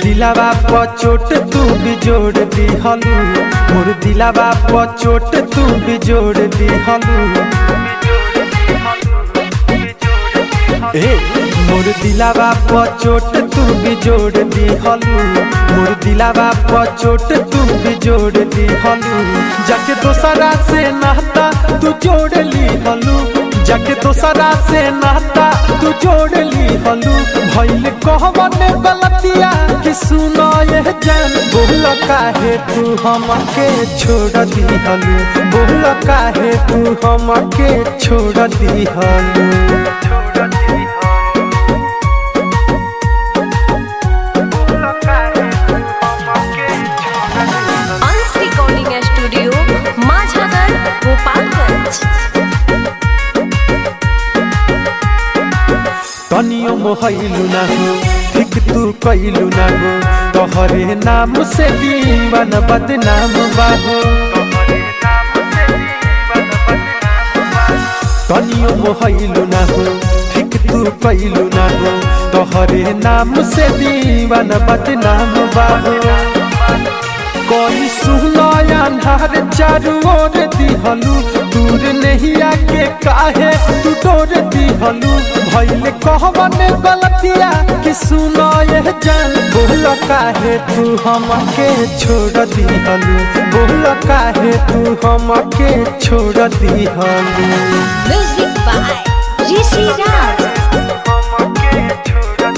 दिलावा पर चोट तू भी जोड़ दी हलू, मोर दिलावा पर चोट तू भी जोड़ दी हलू। मोर दिलावा पर चोट तू भी जोड़ दी हलू, मोर दिलावा पर चोट तू भी जोड़ दी हलू। जाके दोसरा से नाता तू जोड़ ली हलू, जाके दोसरा से नाता तू जोड़ ली हलू। भइल कहवन गलतिया कि सुनो ये जान, बोल काहे तू हमके छोड़ दी हलू, बोल काहे तू हमके छोड़ दी हलू। तनियो मोहलू ना हो, ठीक तू कैलू ना हो, तोहरे नाम से दीवान बदनाम बाहो। तनियो मोहलू ना हो, ठीक तू कैलू ना हो, तोहरे नाम से दीवान बदनाम बाहो। कोई सुनो अन्हार चारू ओर दिहलू, दूर नहीं आके काहे तू तोड़ दिहलू। भइल कहवन गलतिया कि सुनो ये जान, बोल काहे तू हमके छोड़ दिहलू, बोल काहे तू हमके छोड़ दिहलू। Music by Rishi Raj,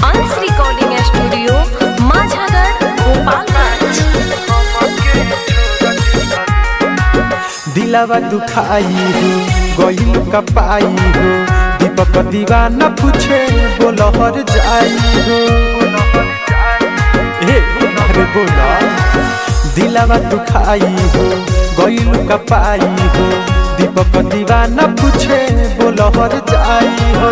Ansh recording studio Majhagar Gopalganj. दिलावा दुखाई हो गइल कपाई हो, दीपक दीवाना पूछे बोलहर जाई हो। अरे बोला दिलावा दुखाई हो गइल कपाई हो, दीपक दीवाना पूछे बोलहर जाई हो।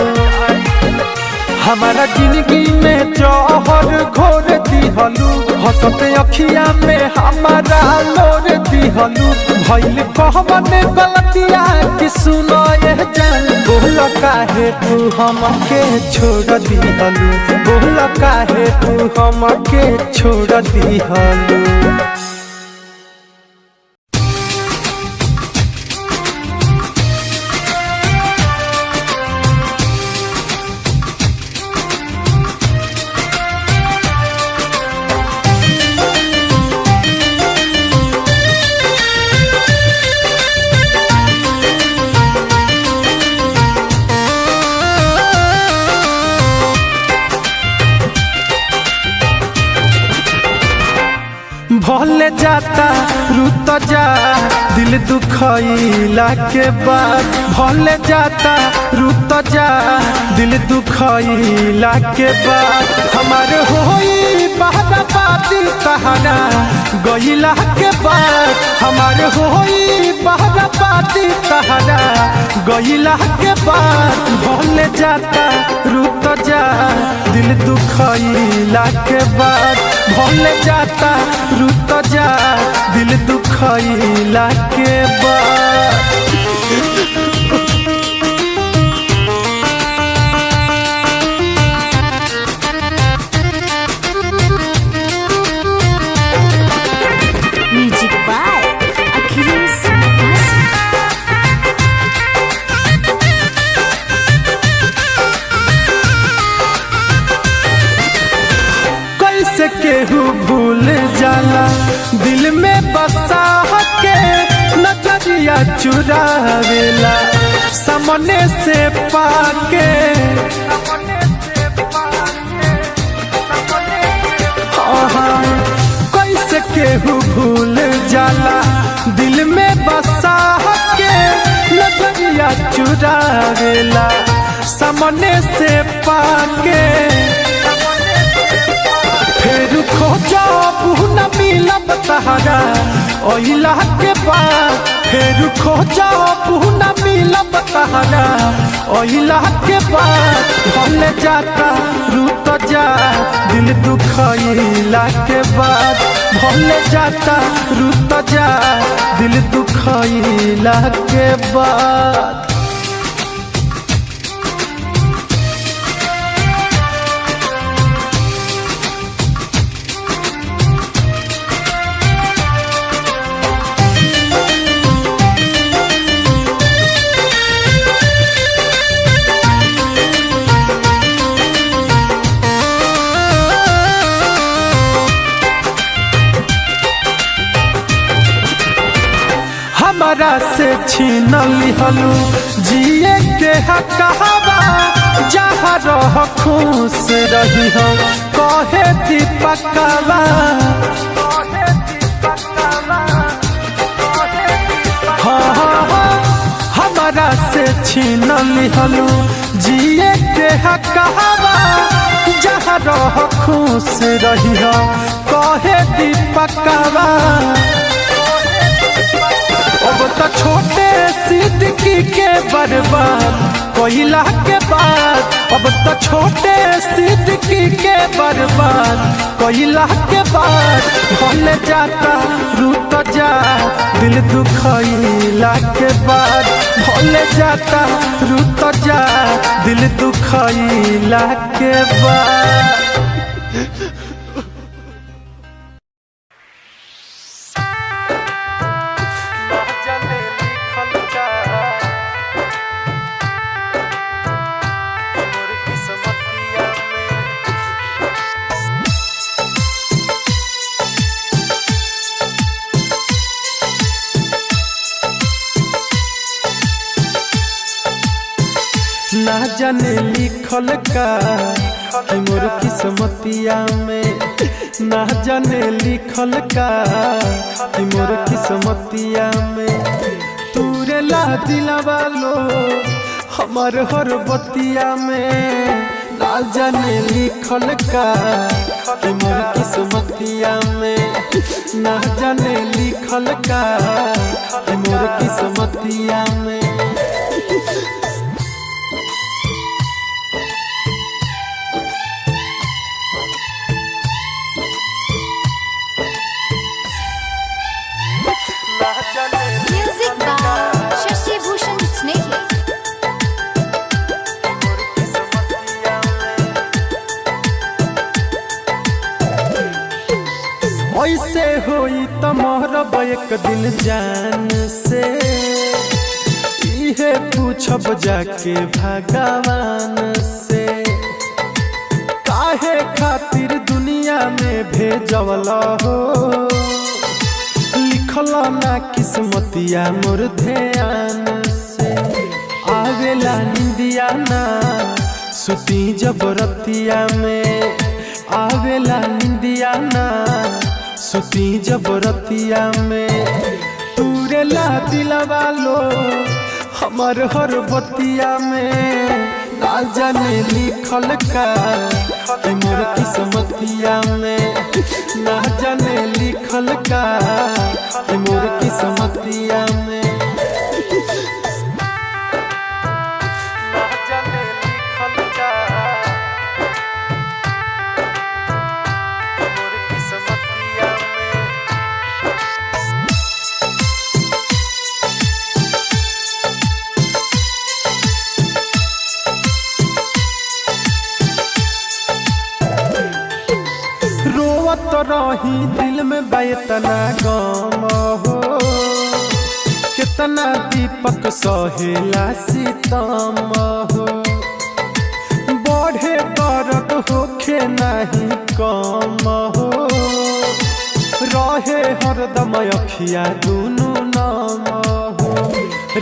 हमारा जिंदगी में जहर घोर दिहलू, हंसते अखिया में हमारा लोर दिहलू। भइल कहवन गलतिया कि सुनो ये जान, बोल काहे तू हमके छोड़ दिहलू, बोल काहे तू हमके छोड़ दिहलू। भले जाता रुत जा दिल दुखइला के बाद, भले जाता रुत जा दिल दुखइला के बाद। हमार होई बहराबादी तहरा गइला के बाद, हमार होई बहराबादी तहरा गइला के बाद। भले जाता रुत जा दिल दुखइला के बाद, भले जाता रुत जा दिल दुखइला के बाद। Music by Akhilesh. कैसे केहू भूल जाला दिल में बसा के, नजरिया चुरावेला सामने से पाके। कैसे केहू भूल जाला दिल में बसा के, नजरिया चुरावेला सामने से पाके। फिर खोजा न मिलब तहरा ओइला के बाद, फिर खोजा न मिलब तहरा ओइला के बाद। भले जाता रुत जा दिल दुखइला के बाद, भले जाता रुत जा दिल दुखइला के बाद। हमरा से छीन लिहलू जिए के हकहबा जहाँ रह खुश रही हो कहे दीपकवा हमरा से छीन लिहलू जिए के हकहबा जहाँ रह खुश रही हो कहे दीपकवा अब तो छोटे सिद्दीकी के बर्बाद कोयला के बाद अब तो छोटे सिद्दीकी के बर्बाद कोयला के बाद भले जाता रूत जा दिल दुखैला के बाद भले जाता रूत जा दिल दुखैला के बाद। ना जाने लिखल का कि मोर किस्मतिया में ना जाने लिखल का कि मोर किस्मतिया में तूरे ला दिलवा लो हमार हर बतिया में ना जाने लिखल का कि मोर किस्मतिया में ना जाने लिखल का कि मोर किस्मतिया में। Music by Shashi Bhushan Snehhi. ऐसे होई त मोहरब एक दिन जान से इहे पूछब जाके भगवान से काहे खातिर दुनिया में भेजवला हो लिखल ना किस्मतिया मोर ध्यान से आवेला निंदिया ना सुती जबरतिया में आवेला निंदिया ना सुती जबरतिया में तूरे ला दिलवा लो हमार हर बतिया में ना जाने लिखल का कि मोर किस्मतिया में ना जाने लिखल का कि मोर किस्मतिया में। ना जाने लिखल का मोर किस्मतिया में। रोवत रही दिल में बैतना गम हो कितना दीपक सहेला सितम हो बढ़े दर्द होखे नहीं कम हो रहे हरदम अखिया दुनू नाम हो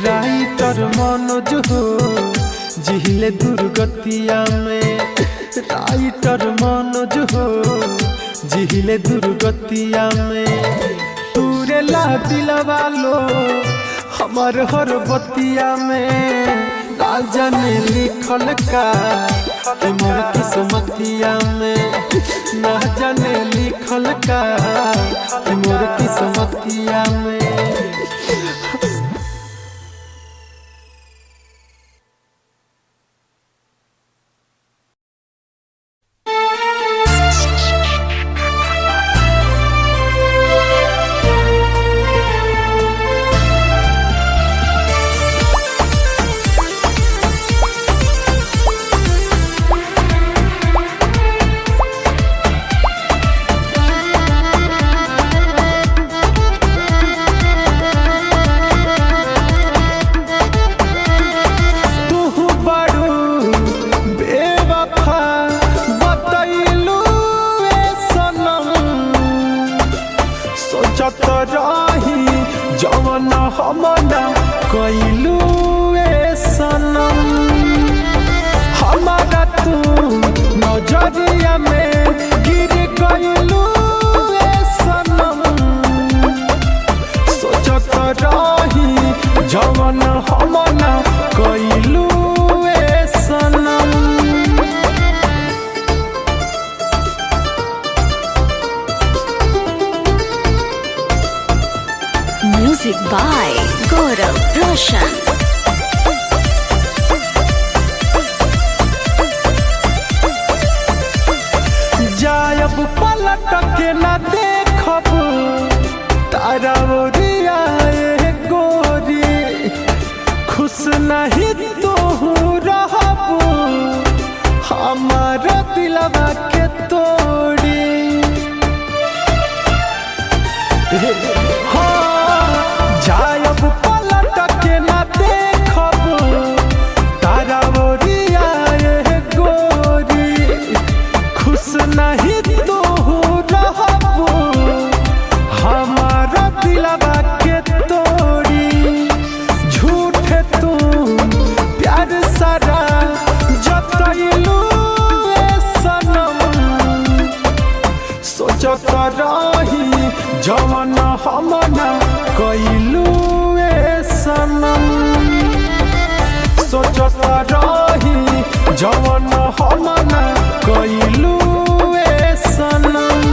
राइटर मनोज हो जिहिले दुर्गतिया में राइटर मनोज हो जिहिले दुर्गतिया में तूरे ला दिलवा लो हमार हर बतिया में ना जाने लिखल का कि मोर किस्मतिया में ना जाने लिखल का कि मोर किस्मतिया में। कैलू ए सनम हमारा तू नजरिया में गिर गइलू ए सनम सोचत रही जवन हम ना कैलू ए सनम। Music by Gaurav Roshan. जायब पलट के न देखब तारा ओरिया ए गोरी खुश नहीं तू रहब हमार दिलवा के तोड़ी। हाँ जायब पलट के न देखब तारा ओरिया ए गोरी खुश नहीं तू रहब हमारा दिलवा के तोड़ी। झूठ तू प्यार सारा जतैलू ए सनम सोचत रही जवन हम ना कैलू ए सनम सोचत रही जवन हम ना कैलू ए सनम।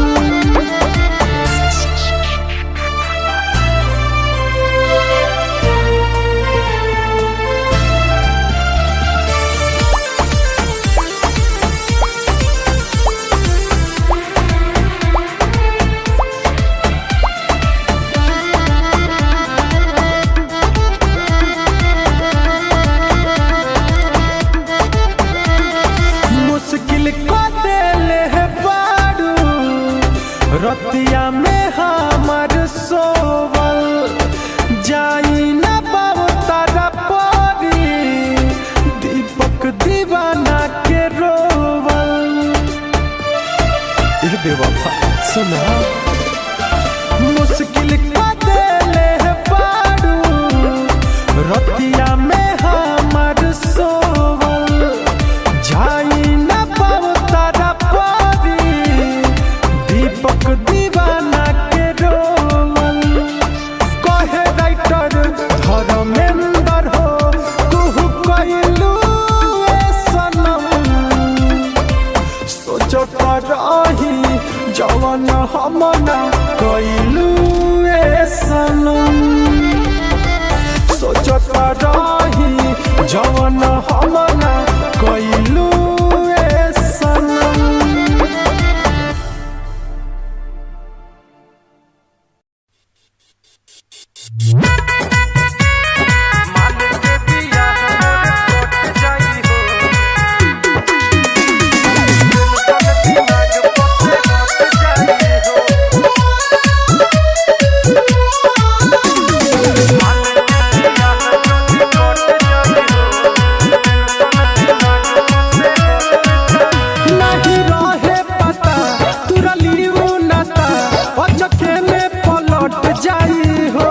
मुश्किल को देले है बारू रतिया में हमर सोवल जाई न बाबू तारा परी दीपक दीवाना के रोवल। ए बेवफा सुना मुश्किल को देले है बारू रतिया में हमर सोवल जाई न पाव तारा परी दीपक दीवाना के रोवल। कहे राइटर धर्मेंद्र हो तू कैलू ए सनम सोचत रही जवन हम ना कैलू ए सनम सोचत रही जवन हम ना कैलू ए सनम। नहीं रहे पता तुरा लीऊ नाता अचके में पलट जाई हो।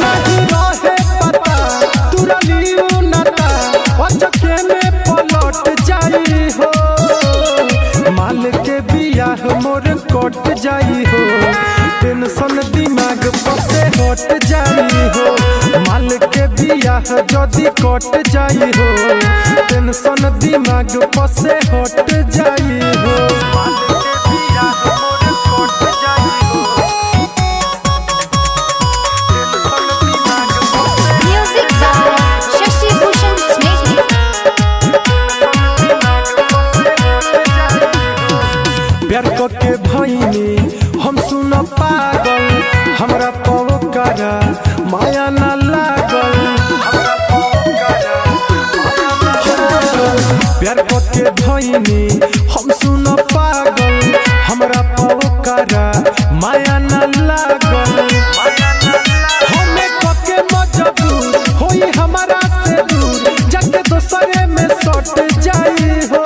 नहीं रहे पता तुरा लीऊ नाता अचके में पलट जाई हो। माल के बियाह मोर कट जाई हो टेंशन दिमाग पर से हट जाई हो। माल के बियाह जदी कट जाई हो टेंशन दिमाग पर से हट जाई हो। Music by Shashi Bhushan Snehi. प्यार के भईनी हम सुन पागल हमरा पवकारा माया ना लागल। प्यार के भईनी हम सुन पागल हमरा पवकारा माया ना लागल। हमें कके मजबूर होई हमारा से दूर जाके दोसरे में सट जाई हो।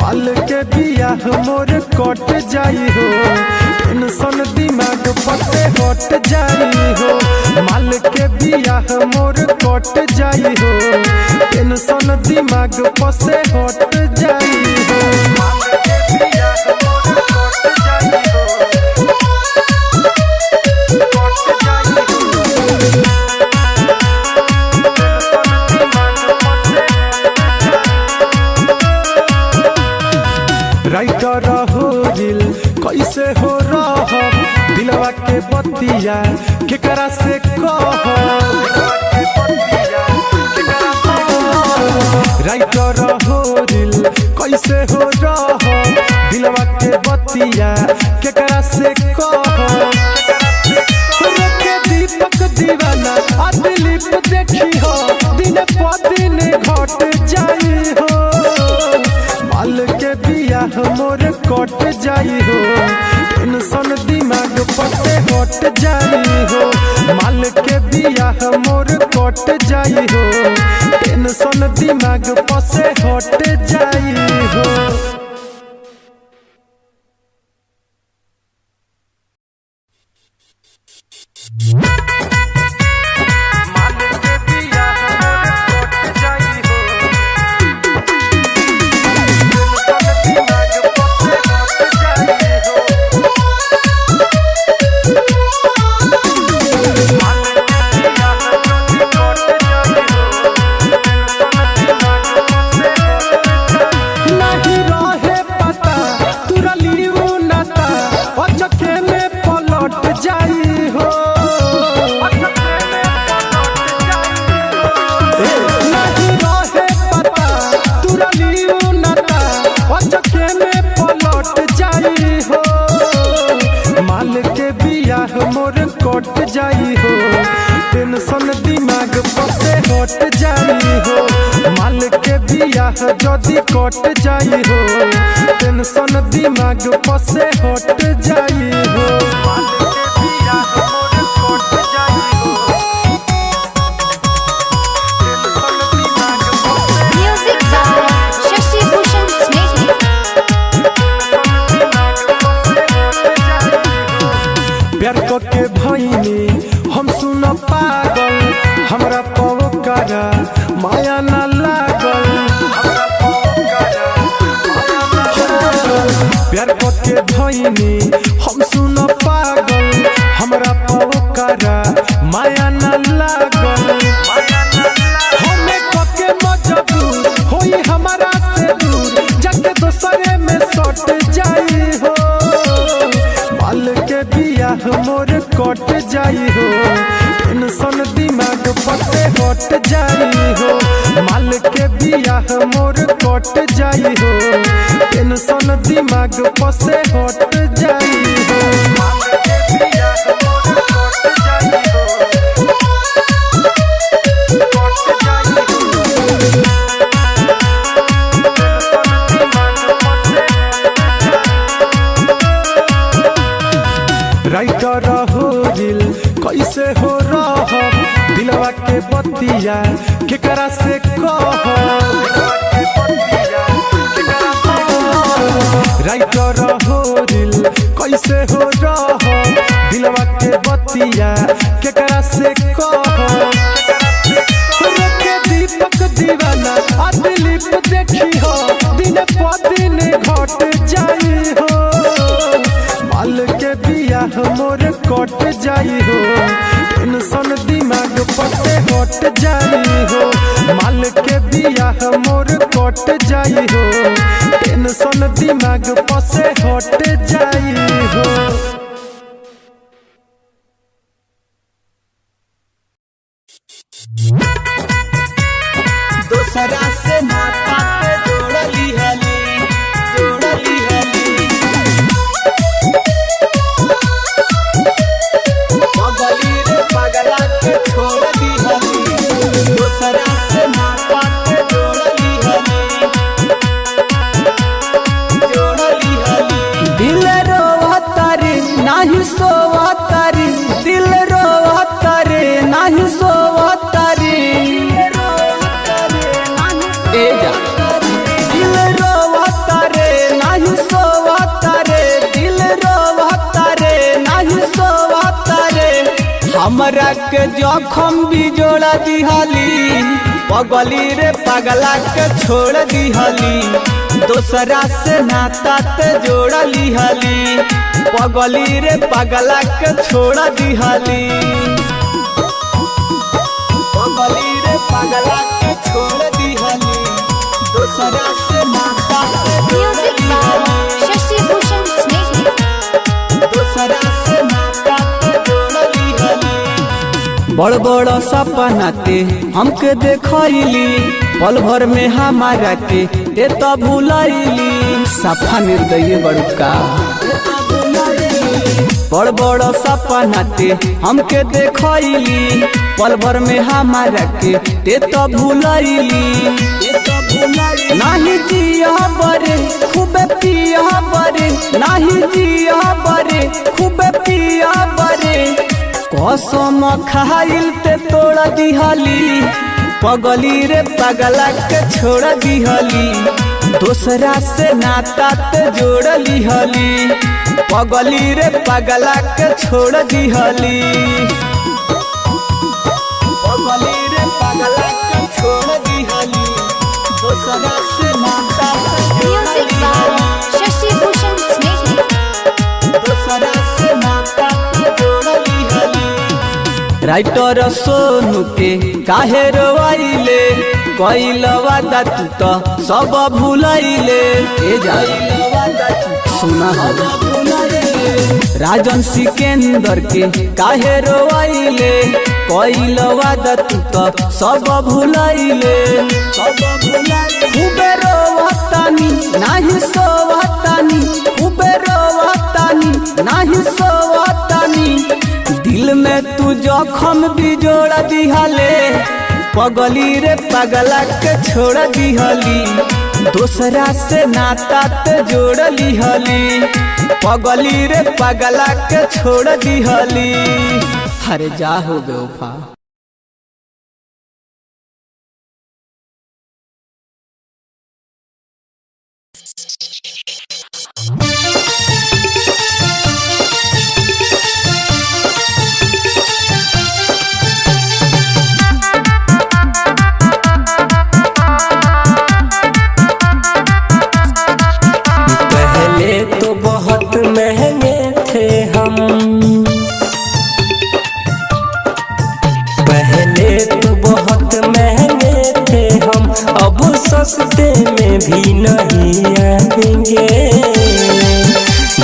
माल के बियाह मोर कट जाई हो टेंशन दिमाग पसे हट जाई हो माल के बियाह मोर कट जाई हो टेंशन दिमाग पसे हट जाई हो माल के बियाह मोर कट जाई हो कट जाई हो राइटर हो दिल कैसे हो रहा दिलवा के बतिया केकरा से कह राइटर हो दिल कैसे हो रहा दिलवा के बतिया केकरा से कह के दीपक दीवाना आ दिलीप देखी हो दिन प दिन घट जाई हो माल के बियाह मोर कट जाई हो टेंशन दिमाग पसे हट जाई हो माल के बियाह मोर कट जाई हो टेंशन दिमाग पसे हट जाई हो। मोर कट जाई हो टेंशन दिमाग पसे हट जाई हो माल के बियाह जदी कट जाई हो टेंशन दिमाग पसे हट जाई हो माल के बियाह मोर कट जाई हो टेंशन दिमाग पसे Music by Shashi Bhushan Snehhi. प्यार के भईनी हम सुन पागल हमरा पवकारा माया न लागल प्यार के भईनी हम सुन पागल हमरा पवकारा माया न लागल हमें कके मजबूर होई हमारा से दूर जाके दोसरे में सट जाई हो माल के बियाह मोर कट जाई हो टेंशन दिमाग पसे हट जाई हो माल के बियाह मोर कट जाई हो टेंशन दिमाग पसे हट जाई हो माल के बियाह मोर कट जाई हो कट जाई हो राइटर हो दिल कैसे हो रहा दिलवा के बतिया केकरा से कह राइटर हो दिल कैसे हो रहा दिलवा के बतिया केकरा से कह के दीपक दीवाना आ दिलीप देखी हो दिन प दिन घट जाई हो माल के बियाह मोर कट जाई हो टेंशन दिमाग पसे हट जाई हो माल के बियाह मोर कट जाई हो टेंशन दिमाग पसे हट जाई हो। दोसरा से माथा पे जोड़ली हली पगली रे पगला के छोड़ दी हली दोसरा से माथा पे जोड़ली हली दिल रोवतारी नाही सोवतारी दिल रोवतारी नाही सोवतारी ए जा हमरा के जखम भी जोड़ा दिहली, पगली रे पगला के छोड़ दिहली, दोसरा से नाता ते जोड़ लिहली, पगली रे पगला के छोड़ दिहली, पगली रे पगला के छोड़ दिहली, दोसरा से नाता ते जोड़ Music by लिहली, Shashi Bhushan Snehhi. दोसरा से नाता ते जोड़ लिहली। बड़ बड़ सपना ते हमके देखैली, पल भर में हमारा के ते तो भूलैली, सफा निर्दयी बड़का। बड़ बड़ सपना ते हमके देखैली, पल भर में हमारा के ते तो भूलैली, नाही जिया बरे खूबे पिया बरे, नाही जिया बरे खूबे पिया बरे, कसम खाइल ते तोड़ दिहली, पगली रे पगला के छोड़ दिहली, दोसरा से नाता ते जोड़ लिहली, पगली रे पगला के छोड़ दिहली, पगली रे पगला के छोड़ दिहली, दोसरा से नाता ते जोड़ Music by लिहली, Shashi Bhushan Snehhi. दोसरा से नाता ते जोड़ लिहली। राइटर सोनू के काहे रोवाइले, कइल वादा तू तो सब भूलैले, ए जाइल वादा तू सुना हो राजन सिकंदर के काहे रोवाइले, कइल वादा तू तो सब भूलैले, खूबे रोवतानी नाही सोवतानी, खूबे रोवतानी नाही सोवतानी, दिल में तू जखम भी जोड़ दिहले, पगली रे पगला के छोड़ दिहली, दोसरा से नाता ते जोड़ लिहली, पगली रे पगला के छोड़ दिहली। अरे जा हो बेवफा। पहले तो बहुत महंगे थे हम, पहले तो बहुत महंगे थे हम, अब सस्ते में भी नहीं आएंगे,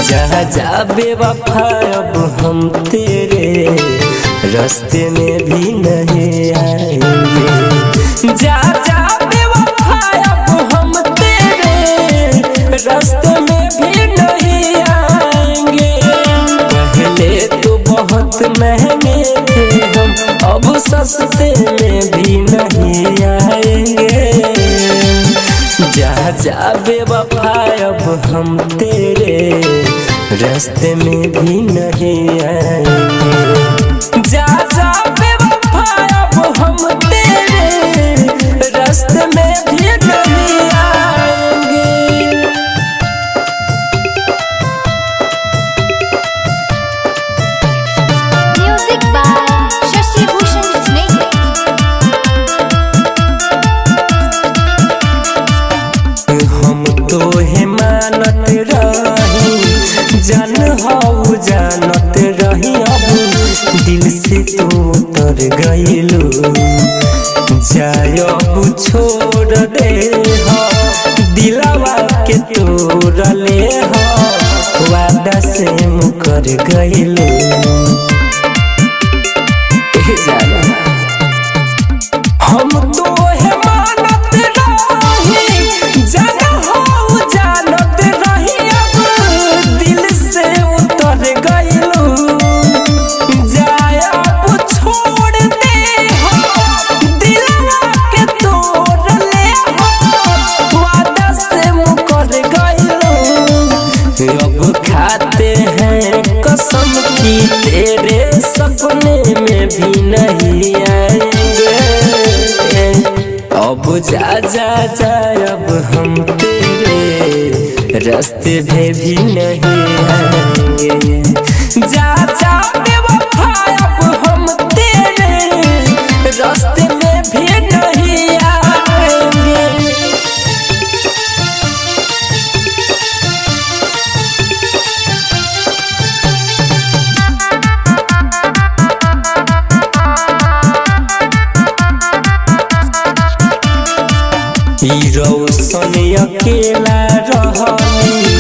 जा जा बेवफा अब हम तेरे रास्ते में भी नहीं आएंगे, जा जा बेवफा अब हम तेरे रास्ते में भी नहीं आएंगे, पहले तो बहुत महंगे थे हम, अब सस्ते में भी नहीं आएंगे, जा जा बेवफा अब हम तेरे रास्ते में भी नहीं आएंगे, जा जा बेवफा अब हम तेरे रास्ते में भी नहीं आएंगे। Music by Shashi Bhushan Snehhi. हम तो है मानत रही, जान हो जानत रही, अब दिल से तो उतर गइलू, जाय अब छोड़ दे हो, दिलवा के तोड़ ले हो, वादा से मुकर गइलू, हम तो है मानत रही, जान हो जानत रही, अब दिल से उतर गइलू, जाय अब छोड़ दे हो, दिलवा के तोड़ ले हो, वादा से मुकर गइलू, अब खाते हैं कसम की तेरे सपने में भी नहीं आएंगे, अब जा जा जा अब हम तेरे रास्ते में भी नहीं आएंगे, जा जा बेवफा अब हम रास्ते में भी नहीं आएंगे। रोशन अकेला रहली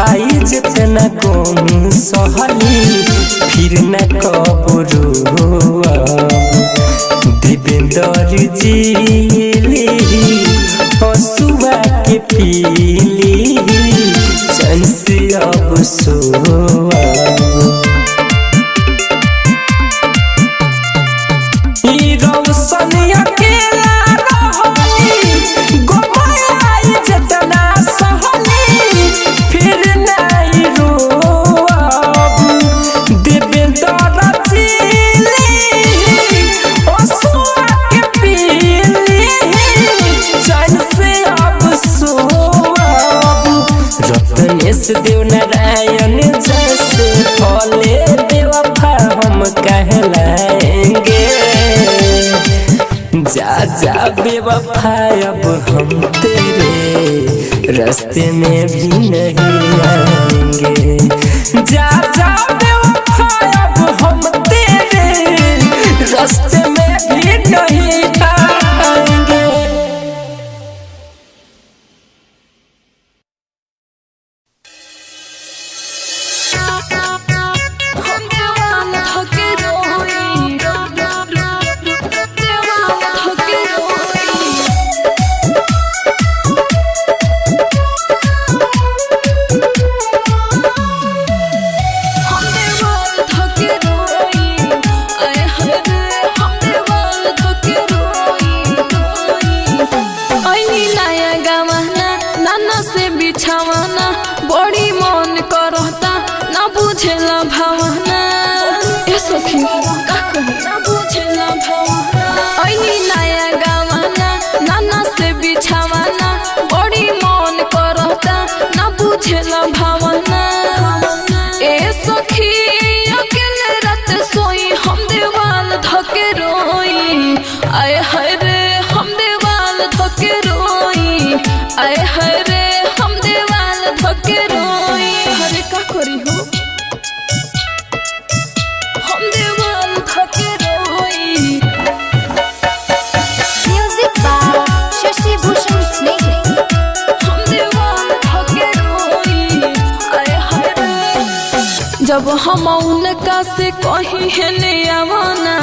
आई जितना कम सहली फिर न कबरू देवेंद्र जीली हसुआ के पीली चैन से अब सोआ रोशन अकेला देव नारायण जैसे फले बेवफा हम कहलाएंगे। जा जा बेवफा अब हम तेरे रास्ते में भी नहीं आएंगे। जा जा बेवफा अब हम तेरे रास्ते में भी नहीं आएंगे। बड़ी मन करता ना बुझेला भावना ए सखी का कहे ना बुझेला भावना ऐनी नया गावना नाना से बिछावना बड़ी मन करता ना बुझेला भावना ए सखी अकेले रात सोई हम देवाल धके रोई आए हाय रे हम देवाल धके रोई आए हाय रे हम देवाल धके रोई हरे का करी हो हम देवाल धके रोई। Music by Shashi Bhushan Snehal. हम देवाल धके रोई आए हाय रे जब हम उनका से कही है ने आवाना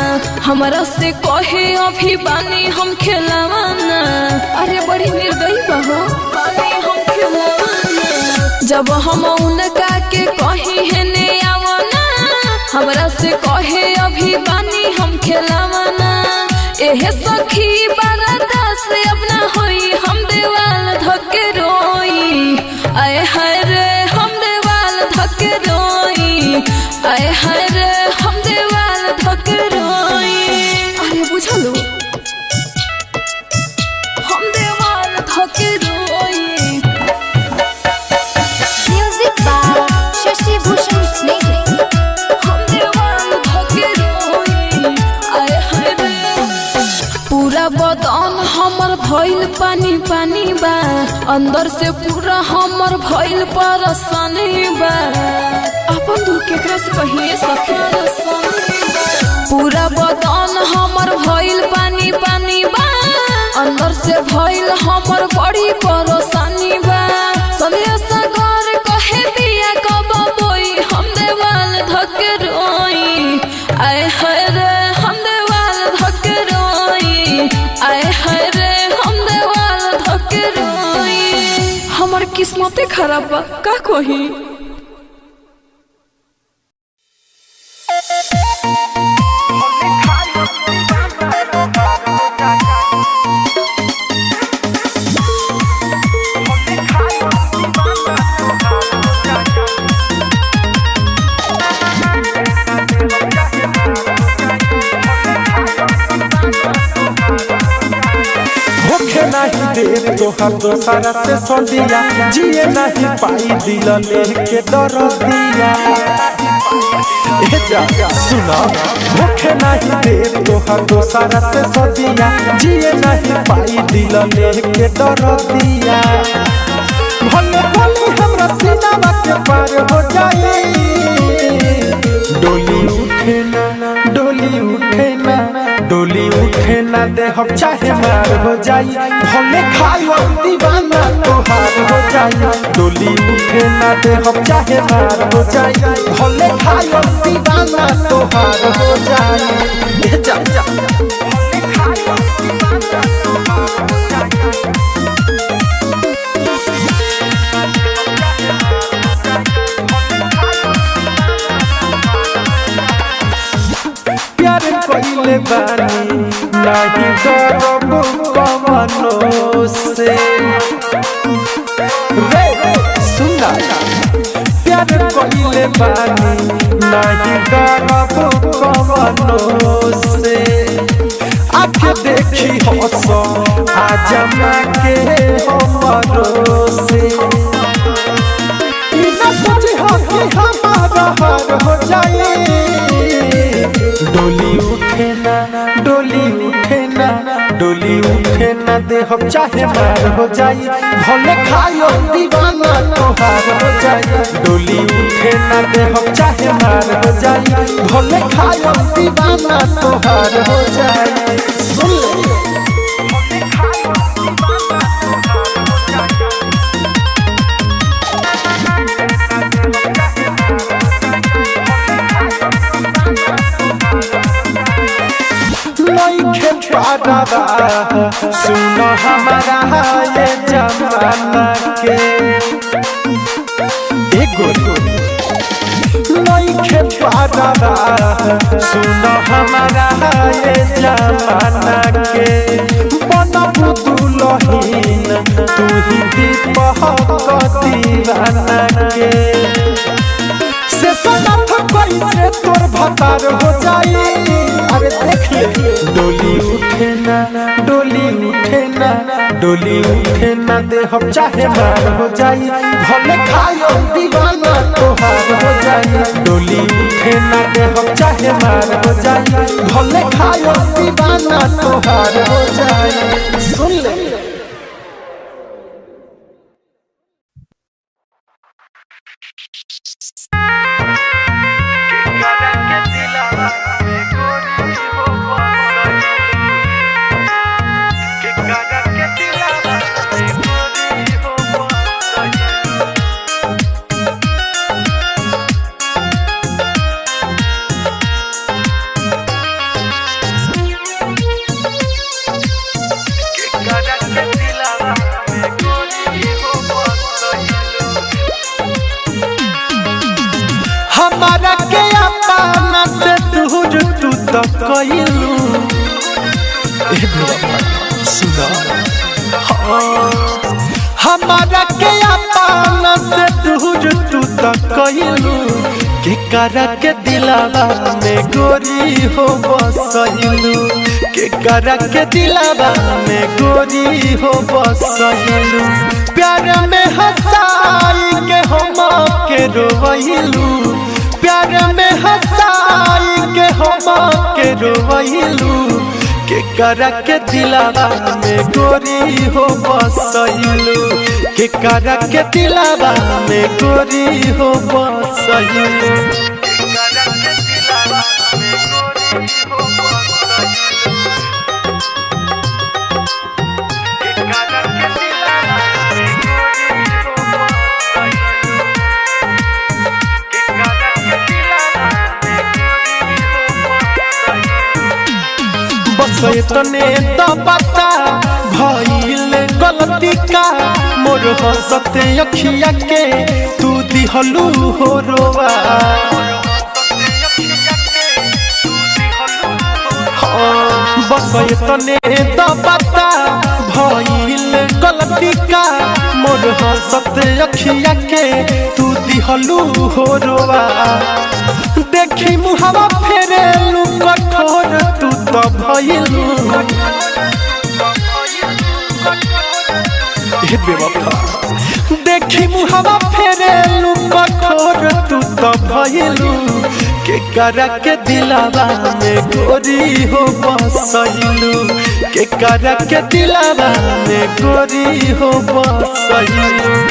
हमारा से कहे अभी बानी हम खेलावाना अरे बड़ी निर्दयी बहो बानी हम खेलावाना जब हम उनका के कही है ने आवाना हमारा से कहे अभी बानी हम खेलावाना एहे सखी बरदा से अपना होई हम देवाल धके रोई आए हाय रे हम देवाल धके रोई आए हाय रे हम देवाल धके रोई अरे बुझलो हम देवाल धके रोई। Music by Shashi Bhushan Snehal. हम देवाल धके रोई आए हाय रे पूरा बदन हमर भइल पानी पानी बा अंदर से पूरा हमर भइल परेशानी बा अपन दुख केकरा से कहिए सखी पूरा बदन हमर भइल पानी पानी बा अंदर से भइल हमर बड़ी परेशानी बा संध्या सागर कहे बिया कब बोई हम देवाल धके रोई आए हाय रे हम देवाल धके रोई आए हाय रे हम देवाल धके रोई हमर किस्मते खराब बा का कही। नहीं दे तोहर दोसरा से सोनिया जिए नहीं पाई दिल लेके दर दिया सुना भूखे नहीं दे तोहर दोसरा से सदिया जिए नहीं पाई दिल लेके डर दिया भले भले हमरा सीना के पार हो जाए डोली उठे ना डोली उठे ना डोली उठे ना दे हम चाहे मार हो जाई भले खाओ दीवाना तोहार हो जाई डोली उठे ना दे हम चाहे मार हो जाई भले खाओ दीवाना तोहार हो जाई जा जा कोइले बानी नहीं डरब कवनो से रे सुना प्यार कोइले बानी नहीं डरब कवनो से आँख देखी हंसो आजमा के हमरो से इना सोची हो कि हमारा हार हो जाए डोली उठे ना डोली उठे ना डोली उठे ना दे हम चाहे मार हो जाई भले खाओ दीवाना तोहार हो जाई डोली उठे ना दे हम चाहे मार हो जाई भले खाओ दीवाना तोहार हो जाई सुन ले सुनो हमारा ये जमाना के नइखे पारा सुनो हमारा ये जमाना के बनबू दुलहीन तू ही दीपक दीवाना के से सनफ कैसे तोर भतार हो जाई अरे देख ले डोली उठे ना डोली उठे ना डोली उठे ना दे हम चाहे मार हो जाई भले खाओ दीवाना तोहार हो जाई डोली उठे ना दे हम चाहे मार हो जाई भले खाओ दीवाना तोहार हो जाई सुन ले हमारा के अपना से दूर तू तो कइलू सुना हमारा के अपना से दूर तू तो कइलू के करा के दिलावा में गोरी हो बसइलू के करा के दिलावा में गोरी हो बसइलू प्यार में हंसाई के हम के रोइलू प्यार में हंसाई के हम के रोइलू के करा के दिलावा में गोरी हो बसइलू के करा के दिलावा में गोरी हो बसइलू तने तो पता भइल गलती का मोर हंसते अखिया के तू दिहलू हो रोवा बस तने तो पता भइल गलती का मोर हंसते अखिया के तू दिहलू हो रोवा देखी मुहावा फेरेलू कठोर तू तो भइलू बेवफा देखी मुहावा फेरेलू कठोर तू तो भइलू के करा के दिलावा में गोरी हो बसैलू के करा के दिलावा में गोरी हो बसैलू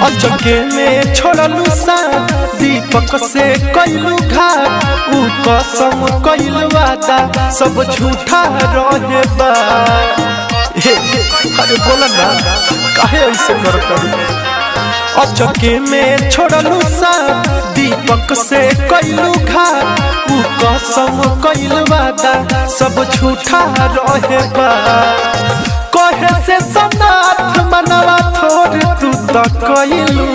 अचके में छोड़लू सा दीपक से कैलू घाट ऊ कसम कैलू वादा सब झूठा रहे बा अरे बोला ना काहे ऐसे करत अचके में छोड़लू सा दीपक से कैलू घाट ऊ कसम कैलू वादा सब झूठा रहे बा कहे से सनाथ मनवा थोड़ तू तो कैलू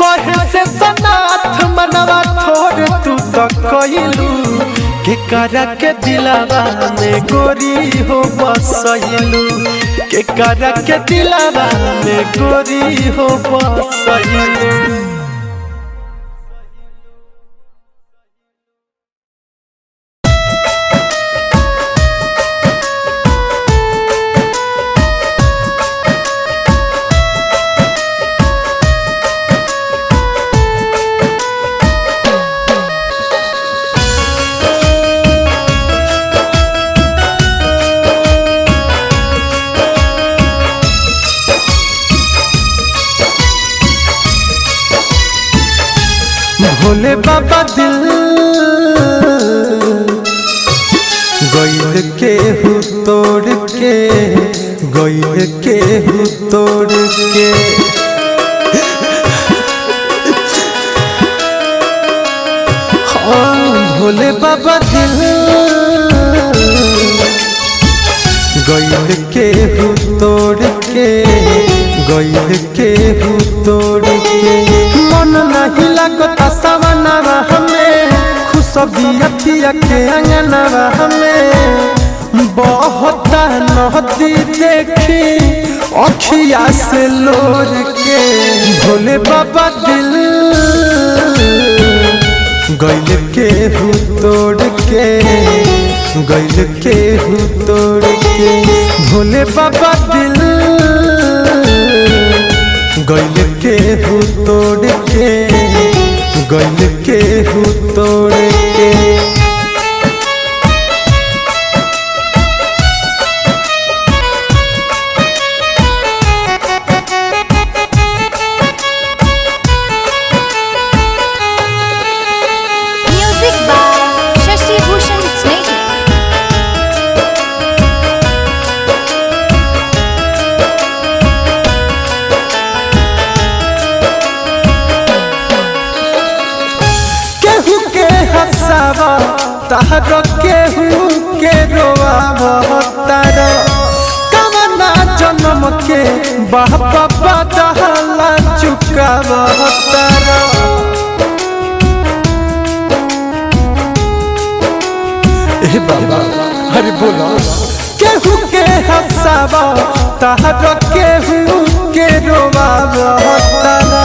कहे से सनाथ मनवा थोड़ तू तो कैलू के करा के दिलावा में गोरी हो बसैलू के करा के दिलावा में गोरी हो बसैलू। भोले बाबा दिल गइल के हु तोड़ के गइल के हु तोड़ के हाँ भोले बाबा दिल गइल के हु तोड़ के गइल के हु तोड़ के मन नहीं लगता सवनवा हमें खुशबिया पिया के अंगनवा हमें बहुत नदी देखी अखिया से लोर के भोले बाबा दिल गइल के हु तोड़ के गइल के हु तोड़ के भोले बाबा दिल गइल के हु तोड़ के गइल के हु तोड़ के Music by Shashi Bhushan Snehal. केहू के हंसावा तारो केहू के रोआवा तारो कवना जन्म के बाबा बदला चुकावा तारो ए बाबा हरि बोलो केहू के हंसावा तारो केहू के रोआवा तारो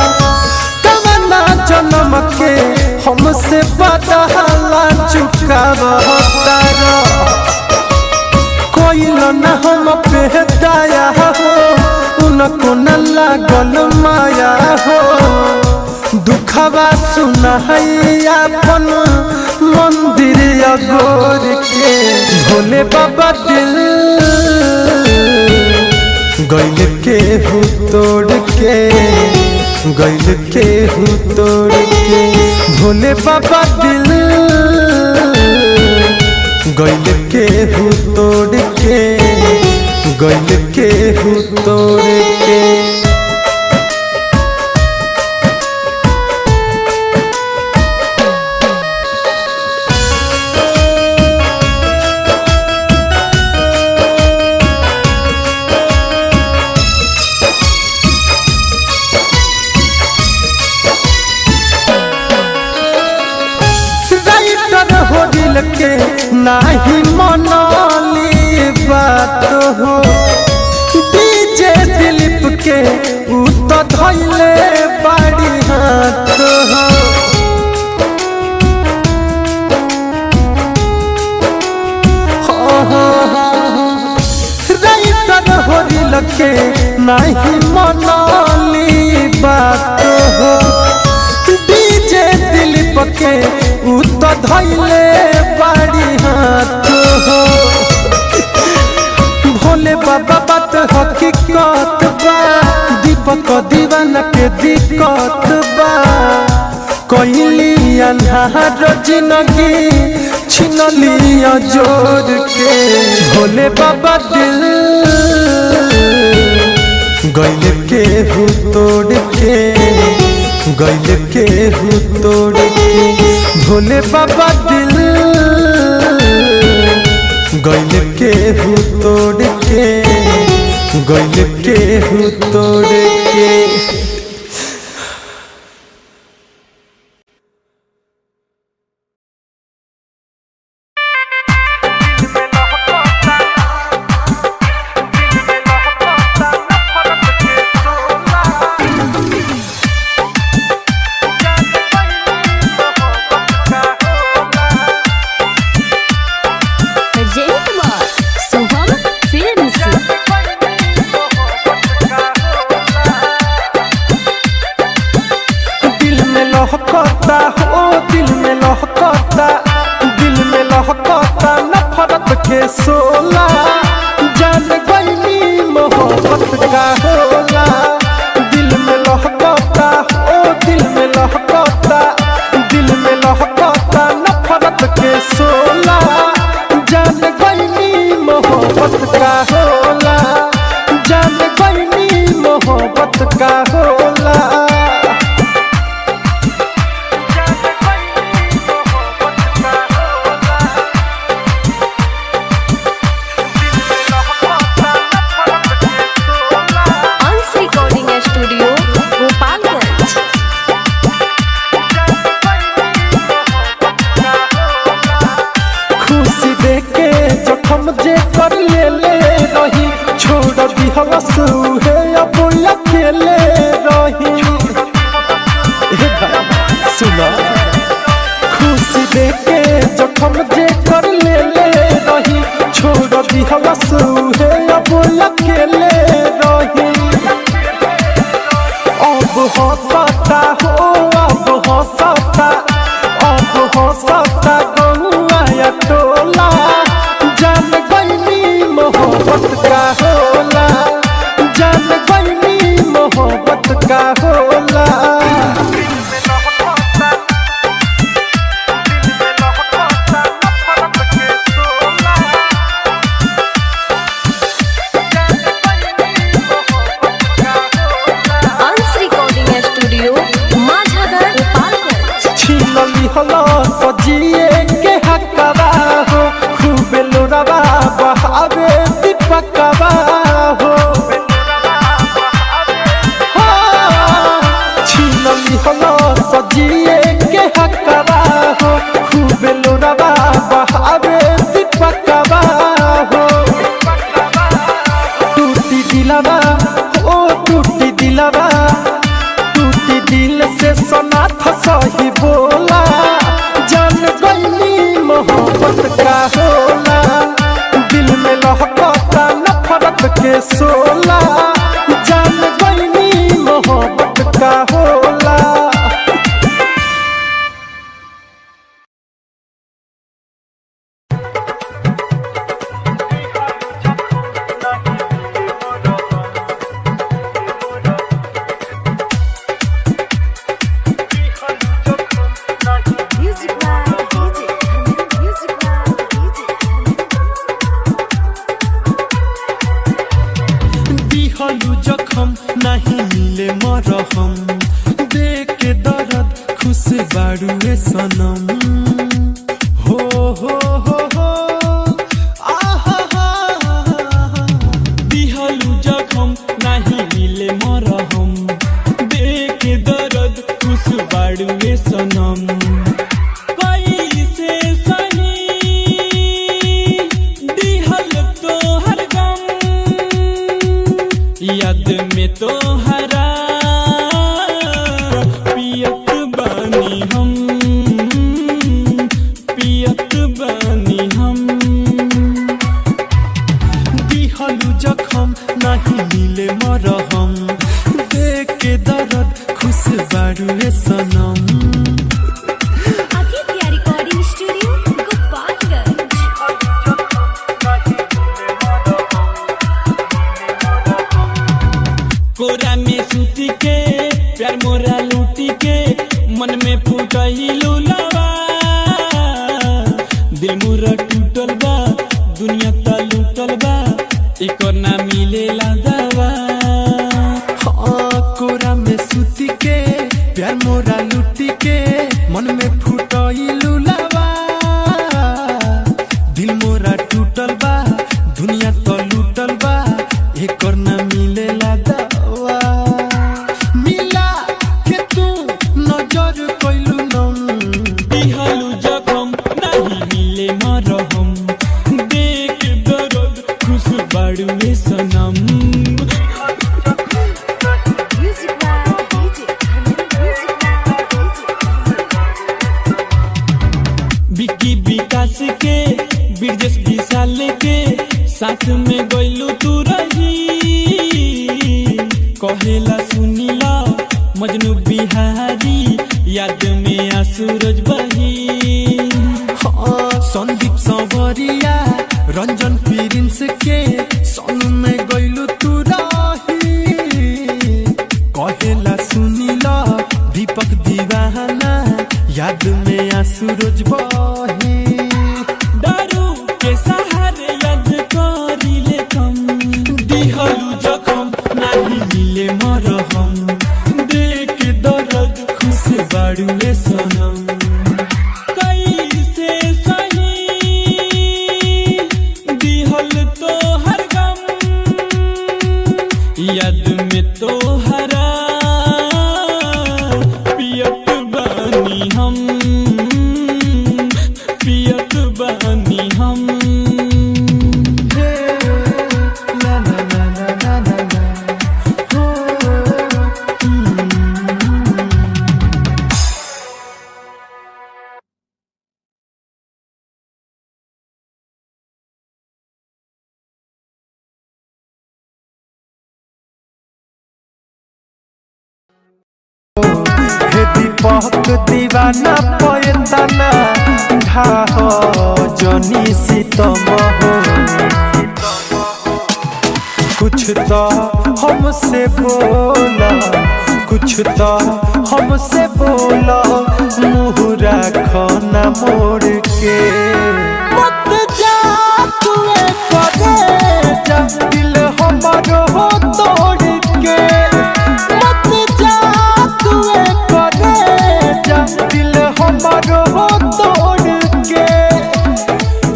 कवना जन्म के हमसे बदला चुकावा तारा कोई न हम पे दया हो उनको न लागल माया हो दुखवा सुनाई अपन मंदिर अगोर के भोले बाबा दिल गइल के हु तोड़ के गइल के हु तोड़ के भोले बाबा दिल गइल के हु तोड़ के गइल के हु तोड़ के के नाही मनली बात हो डीजे दिलीप के उ तो धइले बाड़ी हाथ हो राइटर होरी लगे नहीं मनली बात हो डीजे दिलीप के उ तो धइले बाड़ी हाथ हो भोले बाबा बात हकीकत बा दीपक दीवाना के दिक्कत बा कोइली अन्हार जिंदगी छिनलिया जोर के भोले बाबा दिल गइल के हु तोड़ के गइल के हु तोड़ के भोले बाबा दिल गइल के हु तोड़ के गइल के हु तोड़ के सोला जान गईनी मोहब्बत का होला दिल में लहकता ओ दिल में लहकता दिल में लहकता नफरत के सोला जान गईनी मोहब्बत का होला जान गईनी मोहब्बत का होला हम जे कर ले रही छोड़ दी हवस है अब अकेले रही सुना खुशी देके जखम जे कर ले रही छोड़ दी हवस है अब अकेले रही अब हंसता हो अब हंसता गौआ या टोला जान गईनी मोहब्बत का होला जान गईनी मोहब्बत का होला अंश रिकॉर्डिंग स्टूडियो माझागर गोपालगंज छीनली हलो सजिए के हकवा हो खूब लोरावा बहावे दीपकवा हो छीनली हलो सजिए के हकवा हो खूब लोरावा बहावे दीपकवा हो टूटी दिलवा ओ टूटी दिलवा टूटी दिल से सनाथ सही बोला जान गईनी मोहब्बत का होला दिल में लहकता नफरत के सोला जान गईनी मोहब्बत का होला जखम नहीं मिले मरहम देख के दर्द खुश बाड़ुए सनम हो दिहलू जखम नहीं मिले मरहम देख के दर्द खुश बाड़ुए सनम कैसे सही दिहल तो बारू रे सनम। Aditya recording studio Gopalganj. कोरा में सूती के प्यार मोरा लूटी के मन में फूटहिलू लवा। दिल मोरा टूटल बा दुनिया ता लूटल बा एकर ना मिलेला दवा। कोरा में सूती के प्यार मोरा लूटी के मन में फूटइलू लवा। दिल मोरा टूटल बा दुनिया तो लूटल बा एकर ना मिलेला दवा। मिला के तू नजर कइलू नम दिहलू जखम नहीं मिले मरहम देख दर्द खुश बाड़ू रे सनम। Music by DJ music by DJ. बिकी विकास के बिरजस विशाल के साथ में गइलू तू रही। कहेला सुनीला मजनू बिहारी याद में आसूरज बही। संदीप संवरिया रंजन प्रिंस के संग में गइलू तू रही। कहेला सुनीला दीपक दीवाना याद में आसूरज बही। दारू के सहारे याद करिले कम दिहलू जखम नहीं मिले मरहम देख दर्द खुश बाड़ू रे सनम। कैसे सही दिहल तो हर गम याद में तो हरा पियत बानी हम पियत बानी हम। ना ना ना ना ना ना ना हो हे दीपक दीवाना पयतना ढाह जनी सीतम हो। कुछ तो हमसे बोला कुछ तो हमसे बोला मुँह रखो न मोड़ के। मत जा तू करे जा दिल हमारो हो तोड़ के। मत जा तू करे जा दिल हमारो हो तोड़ के।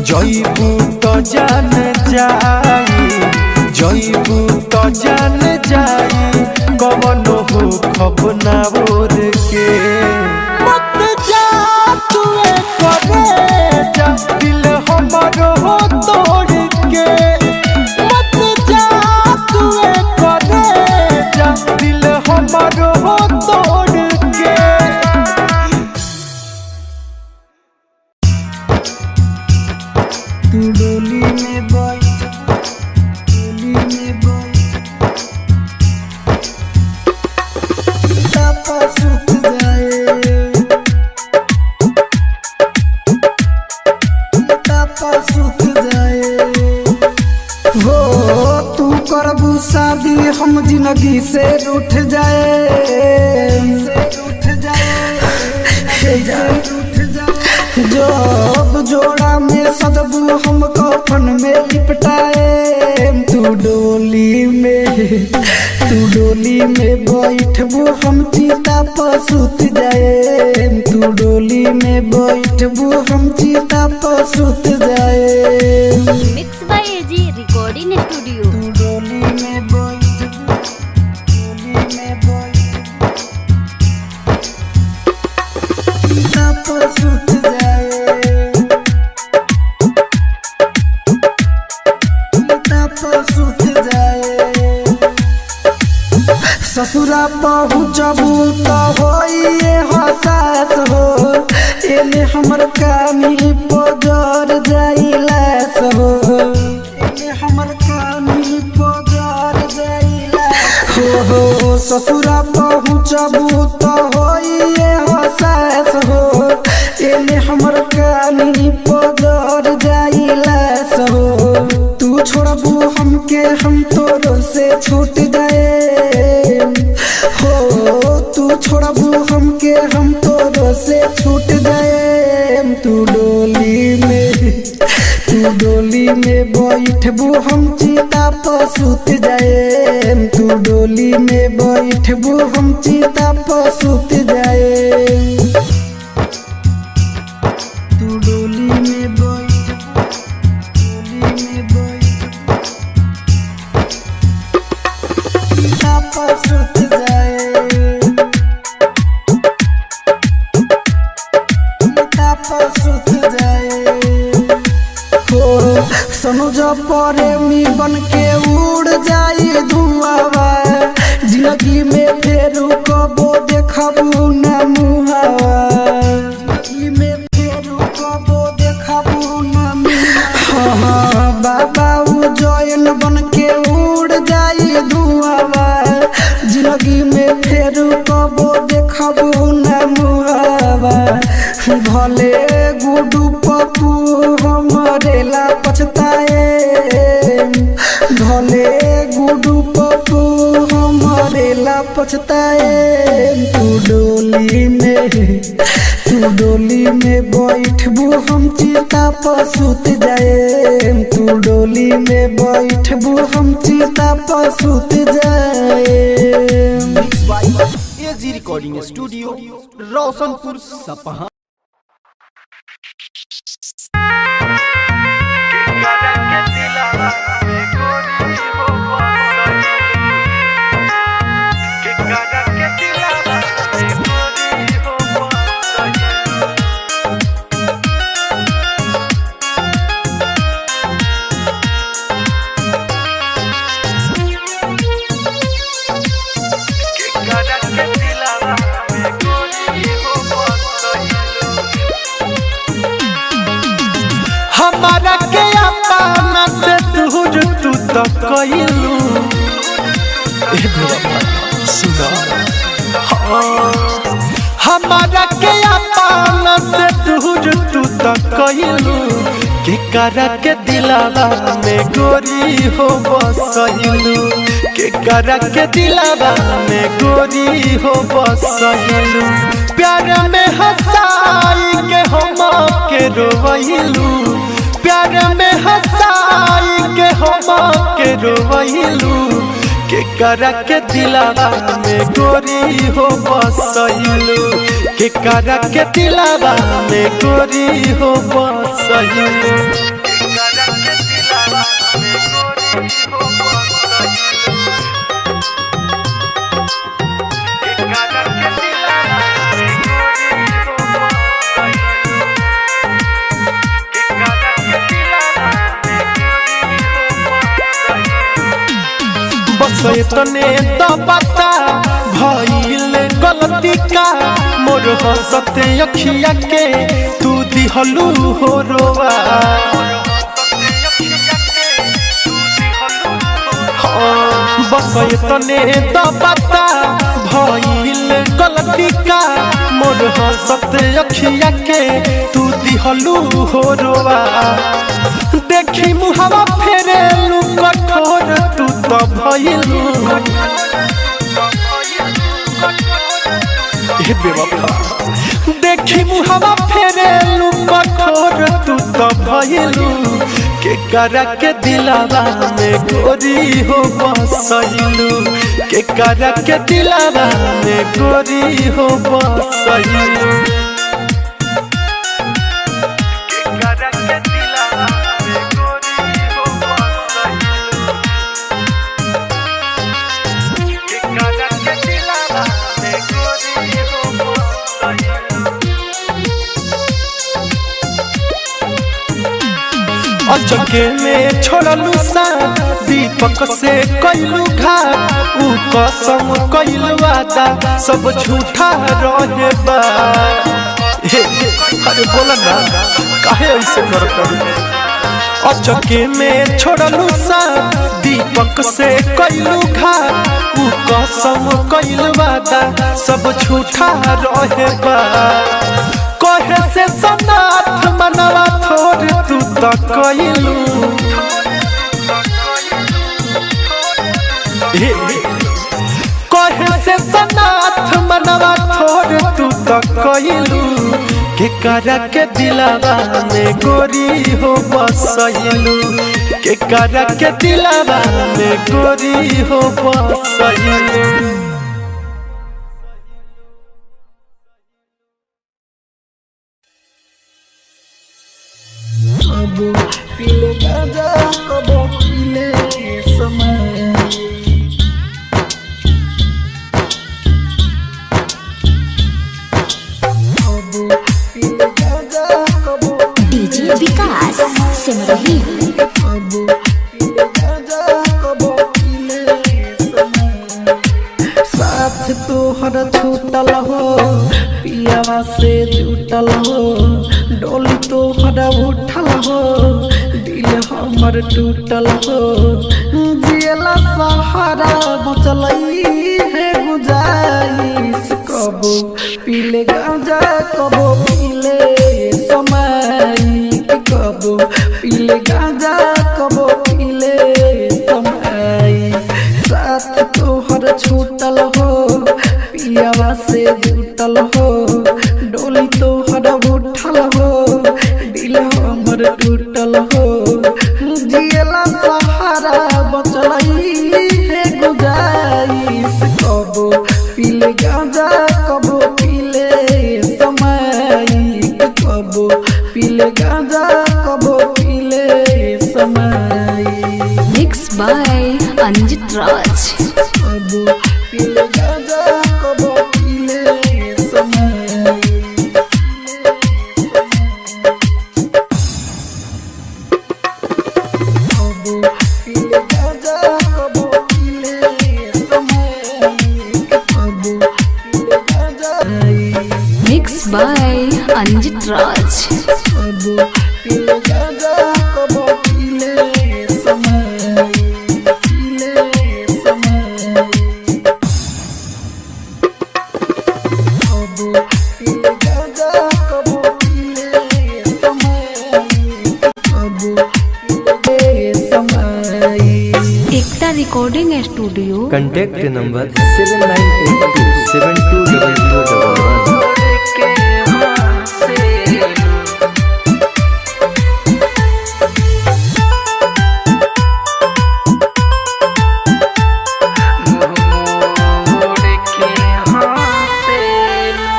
जइबू तो जान जाई जइबू तो जान जाई कवनो हो खबना बोर के। मत जा तू करे जा दिल हमारो हो तोड़ के। मत जा तू करे जा दिल हमारो हो तोड़ के। तू डोली में बैठ डोली में बैठ तापा सुख जाए तापा सुख जाए। हो तू करबू शादी हम जिंदगी से रूठ जाए रूठ जाए जब जोड़ा में सदबू हम कफन में लिपटाए। तू डोली में बैठबू हम चिता पर सुत जाए। तू डोली में बैठबू हम चिता पर सुत जाए। Mix by AG recording studio. तू डोली में बैठबू डोली में बैठबू चिता पर सुत जाए चिता पर सुत जाए। ससुरा पहुँचबू तो होइए हसास हो। एने हमर कानी पजर जाइलास हो। एने हमर कानी पजर जाइलास हो। ससुरा पहुँचबू तो सुत जाए तू डोली में बैठबू हम चिता पर सुत जाए तू डोली में बैठबू चिता पर सुत जाए चिता पर सुत जाए हो सनुज प्रेमी बन के उड़ जाई धुआवा जिंदगी में फेरू कबो देखबू ना मुहावा जिंदगी में फेरू कबो देखबू ना मुहावा बाबा उजैन बन के उड़ जाई धुआवा जिंदगी में फेरू कबो देखबू ना मुहावा भले गुडू पप्पू हमरे ला पछताए भले गुडू पप्पू हमरे ला पछताए तू डोली में बैठबू हम चिता पर सुत जाए तू डोली में बैठबू हम चिता पर सुत जाए एजी रिकॉर्डिंग स्टूडियो रोशनपुर सपहा। हमारा के अपना से दूर तू तो कइलू ए बेवफा सुना हमारा के अपना से दूर तू तो कइलू के करा के दिलावा में गोरी हो बसइलू के करा के दिलावा में गोरी हो बसइलू प्यार में हंसाई के हम के रोइलू प्यार में हंसाई के हम के रोइलू के करा के दिलावा में गोरी हो बसइलू के करा के दिलावा में गोरी हो बसइलू के करा के दिलावा में गोरी हो बसइलू के करा के दिलावा में गोरी हो बस तने तो बता भइल गलती का मोर हंसते अखिया के तू दिहलू हो रोवा बस तने तो बता भइल गलती का मोर हंसते अखिया के तू दिहलू हो रोवा देखी मुहावा फेरेलू कठोर तू तो भइलू ए बेवफा देखी मुहावा फेरेलू कठोर तू तो भइलू के करा के दिलावा में गोरी हो बसइलू के करा के दिलावा में गोरी हो बसइलू अचके में छोड़लू सा दीपक से कइलू घाट ऊ कसम कइलू वादा सब झूठा रहे बा अरे बोला ना काहे ऐसे करत अचके में छोड़लू सा दीपक से कइलू घाट ऊ कसम कइलू वादा सब झूठा रहे बा कहे से सनाथ मनवा थोड़ तू तो कइलू कहे से सनाथ मनवा थोड़ तू तो कइलू के करा के दिलावा में गोरी हो बसइलू के करा के दिलावा में गोरी हो बसई। पीले गाजा कबो पीले समय पीले गाजा कबो डीजे विकास सिमरही पीले गाजा कबो पीले समय साथ तोहर छूटल हो पियावा से जुटल हो डोली तोहर उठल हो दिल हमर टूटल हो जियला सहारा बचलई है गुजारिश कबो पीले गांजा कबो पीले समय कबो पीले गांजा कबो पीले समय साथ तोहर छूटल हो पियावा से जुटल हो डोली तोहर उठल हो दिल हमर टूटल हो जियला सहारा बचलई है गुजारिश कबो पीले गांजा कबो पीले समय कबो पीले गांजा कबो पीले समय मिक्स बाय अंजित राज। कबो पीले गांजा कबो पीले समय कबो पीले गांजा कबो पीले समय कबो पीले गांजा मिक्स बाय अंजित राज। कबो पीले गांजा कबो पीले समय पीले समय कबो पीले गांजा कबो पीले समय कबो पीले समय एकता रिकॉर्डिंग स्टूडियो कांटेक्ट नंबर 7982720011।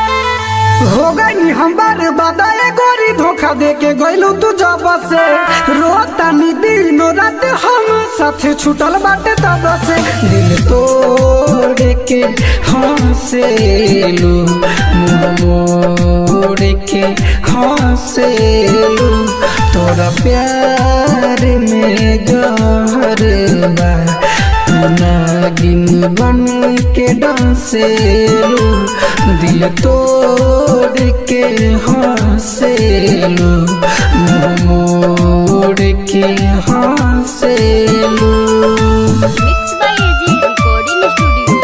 हो गई हमारे बदाए गोरी धोखा दे के गइलू तू जब से रोता नी दिन रात हम साथे छूटल बाटे तब से दिल तोड़ के हंसेलू मुंह मोड़ के हंसेलू तोरा प्यार में जहर बा नागिन बन के डांसेलू दिल तोड़ के हंसेलू मुंह मोड़ के हंसेलू mix by AG recording studio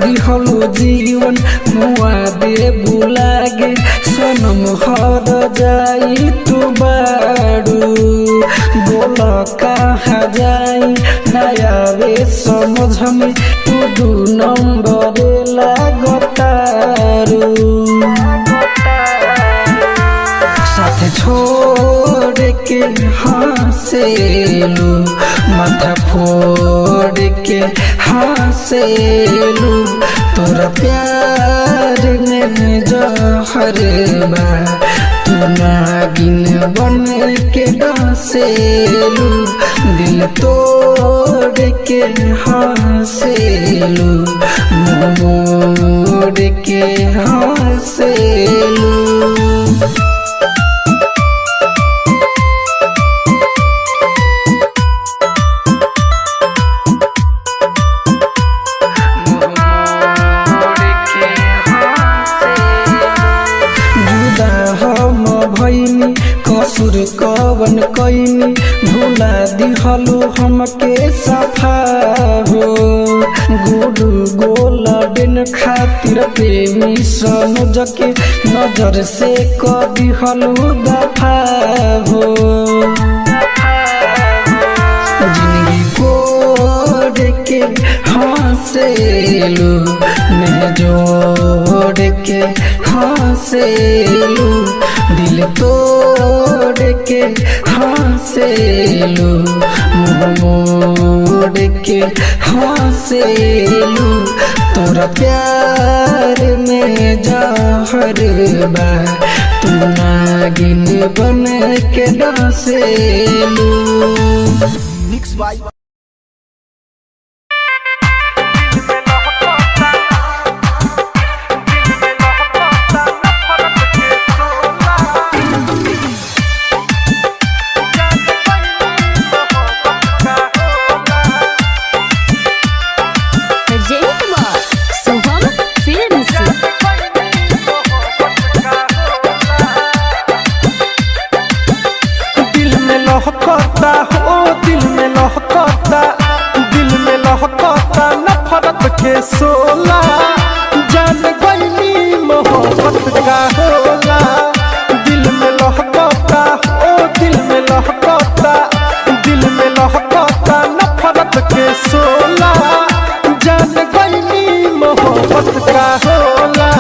दिहलो जीवन मुआ दे बुलागे सनम हर जाई तू बाड़ू बोला कहाँ जाई नया वे समझ में तू 2 नंबर लागतारू साथ छोड़ के हंसेलू माथा फोड़ के हंसेलू तोरा प्यार में जहर बा तू नागिन बन के डांसेलू दिल तोड़ के हंसेलू मुंह मोड़ के हंसेलू कसूर कवन कईनी भुला दिहलू हमके सफा हो गुडू गोल्डन खातिर प्रेमी सनोज के नजर से क दिहलू दफा हो जिंदगी कोड़ के में जोड़ के हंसेलू, दिल तोड़ के हंसेलू, मुँह मोड़ के हंसेलू, तोरा प्यार में जहर बा, तू नागिन बन के डसेलू। मिक्स बाय लहकता हो, दिल में लहकता, दिल में लहकता नफरत के सोला, जान गईली मोहब्बत का होला। दिल में लहकता हो, दिल में लहकता, दिल में लहकता नफरत के सोला, जान गईली मोहब्बत का होला,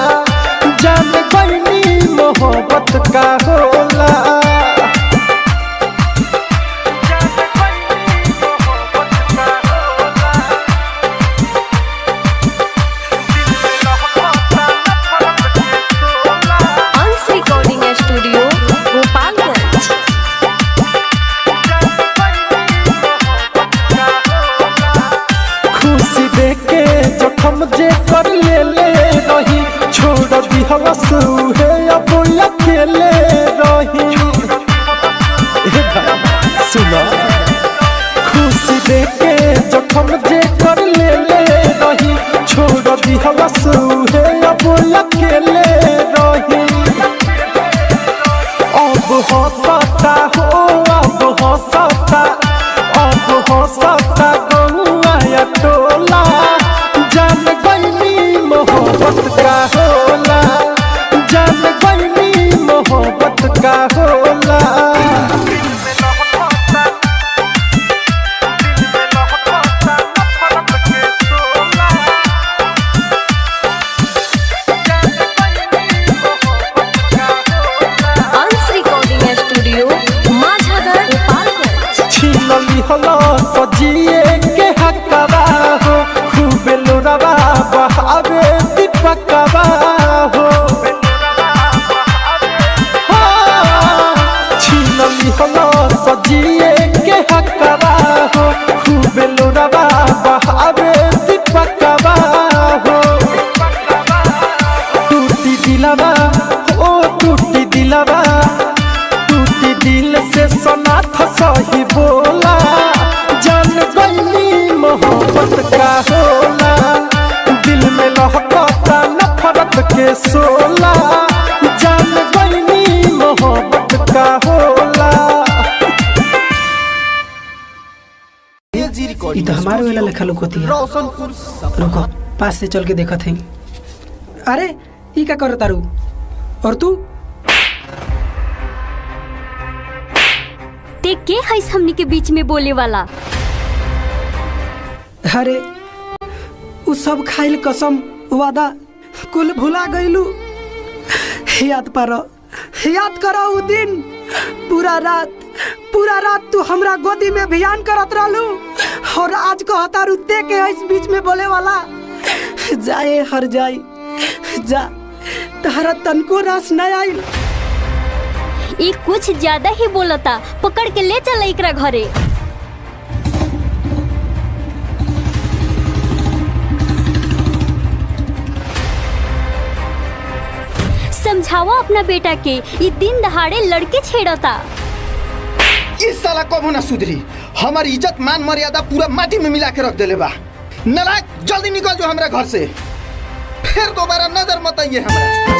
जान गईली मोहब्बत का होला। हम जे कर ले रही, छोड़ दी हवस है अब अकेले रही। सुना खुशी देके जखम जे कर ले रही, छोड़ दी हवस है अब अकेले रही। अब हंसता हो, अब हंसता, अब हंसता गौआ या टोला, जान गईली मोहब्बत का होला, जान गईली मोहब्बत का होला। अंश रिकॉर्डिंग स्टूडियो माझागर गोपालगंज। छीनली हलो सजिए के हकवा हो, खूब लोरवा बहावे दीपकवा हो। छीनली हलो सजिए के हकवा हो, खूब लोरवा बहावे दीपकवा हो। टूटी दिलवा ओ टूटी दिलवा, टूटी दिल से सोनाथ सही बोला, जान गईली मोहब्बत का होला। दिल में लहकता नफरत के सोला, जान गईली मोहब्बत का होला। ये तो हमारे वाला लिखा लुकोती है। रुको पास से चल के देखा थे। अरे ये क्या कर तारू? और तू ते के हईस हमनी के बीच में बोले वाला? अरे उ सब खाइल कसम वादा कुल भुला गईलू। याद करो उ दिन, पूरा रात तू हमरा गोदी में भियान करत रहलू, और आज कहता रुते के इस बीच में बोले वाला। जाए हर जाई जा, तारा तनको रास न आइल। ये कुछ ज्यादा ही बोलता, पकड़ के ले चल एकरा घरे। समझावा अपना बेटा के, ये दिन दहाड़े लड़के छेड़ता। इस साला कबो ना सुधरी, हमारी इज्जत मान मर्यादा पूरा माटी में मिला के रख देले बा। नालायक, जल्दी निकल जो हमरा घर से, फिर दोबारा नजर मत आइए हमरा।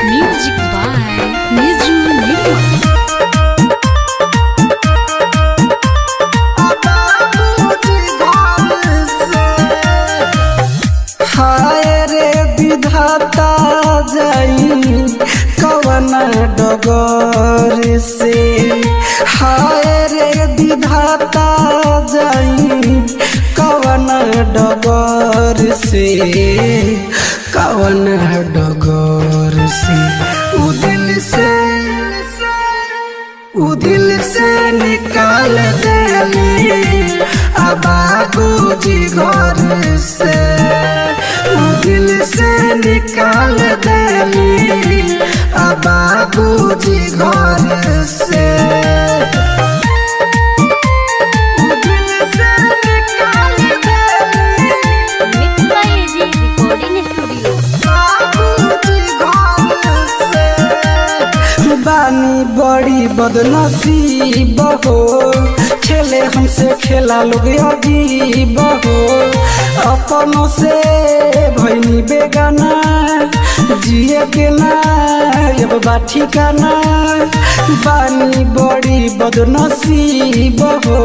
म्यूजिक बाय निजू निर्मल। हाय रे विधाता जाई कवना डगर से हाय रे विधाता जाई कवन डगर से कवन डगर से उ दिल से निकाल देली बाबूजी घर से उ दिल से निकाल देली बाबूजी घर से mix by AG recording studio. बानी बड़ी बदनसीब हो खेले हमसे खेला लोग अजीब हो अपनों से भैनी बेगाना जिए के ना अब बाठी का ना बानी बड़ी बदनसीब हो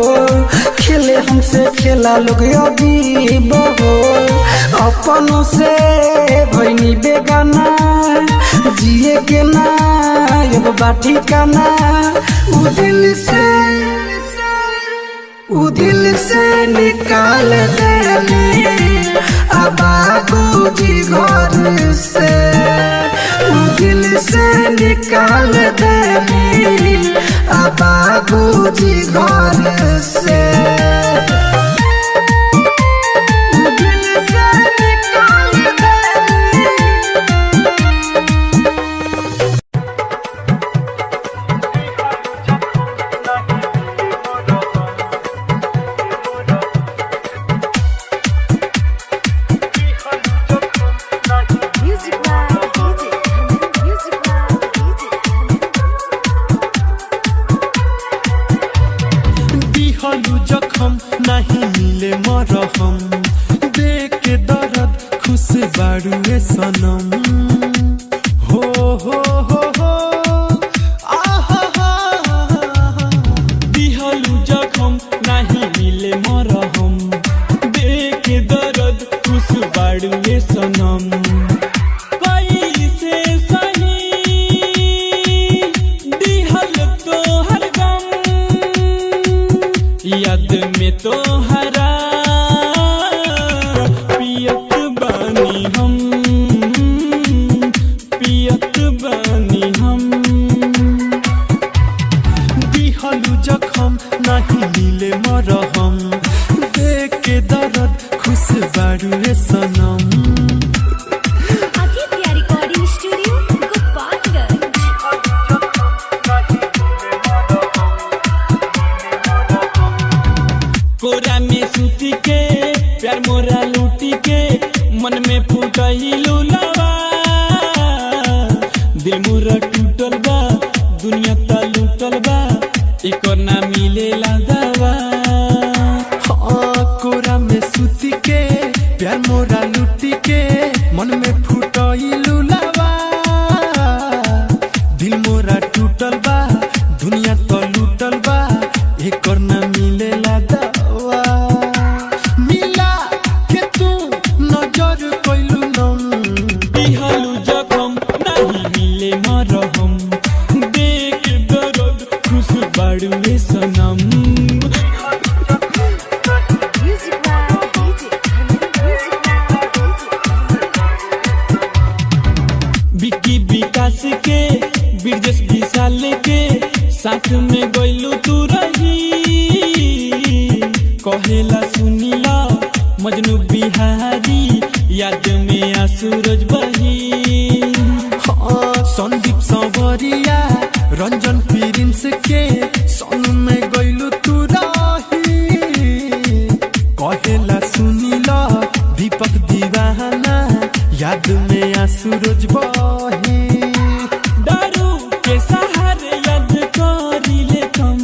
खेले हमसे खेला लोग अजीब हो अपनों से भैनी बेगाना जिए के ना अब बाठी का ना उ दिल से निकाल देली बाबूजी घर से उ दिल से निकाल देली बाबूजी घर से दिहलु जखम नहीं मिले मरहम देख के दर्द खुश बाड़ुए सनम हो दिहलु जखम नहीं मिले मरहम देख के दर्द खुश बाड़ुए सनम कैसे सही दिहल तो हर गम याद में तो हरा पियत बानी हम दिहलु जखम नहीं मिले मरहम देख के दर्द खुश बाड़ुए सनम। Aditya recording studio Gopalganj. कोरा में सूती के प्यार मोरा लूटी के मन में फूटहिलु लवा दिल मोरा टूटल बा दुनिया ता लूटल बा एकर ना मिलेला दवा कोरा में सूती के प्यार मोरा लूटी के मन में फूटहिलु लवा दिल मोरा टूटल बा दुनिया ता लूटल बा एकर ना मिलेला दवा मिला के तू नजर कइलु नम दिहलु जखम नहीं मिले मरहम देख दर्द खुश बाड़ुए सनम। बिकी विकास के बिरजस विशाल के साथ में गइलु तू रही कहेला सुनीला मजनू बिहारी याद में आसूरज बही संदीप संवरिया रंजन प्रिंस के सन में गइलु तू रही कहेला सुनीला दीपक दीवाना याद में आसूरज बही दारू के सहारे याद करिले कम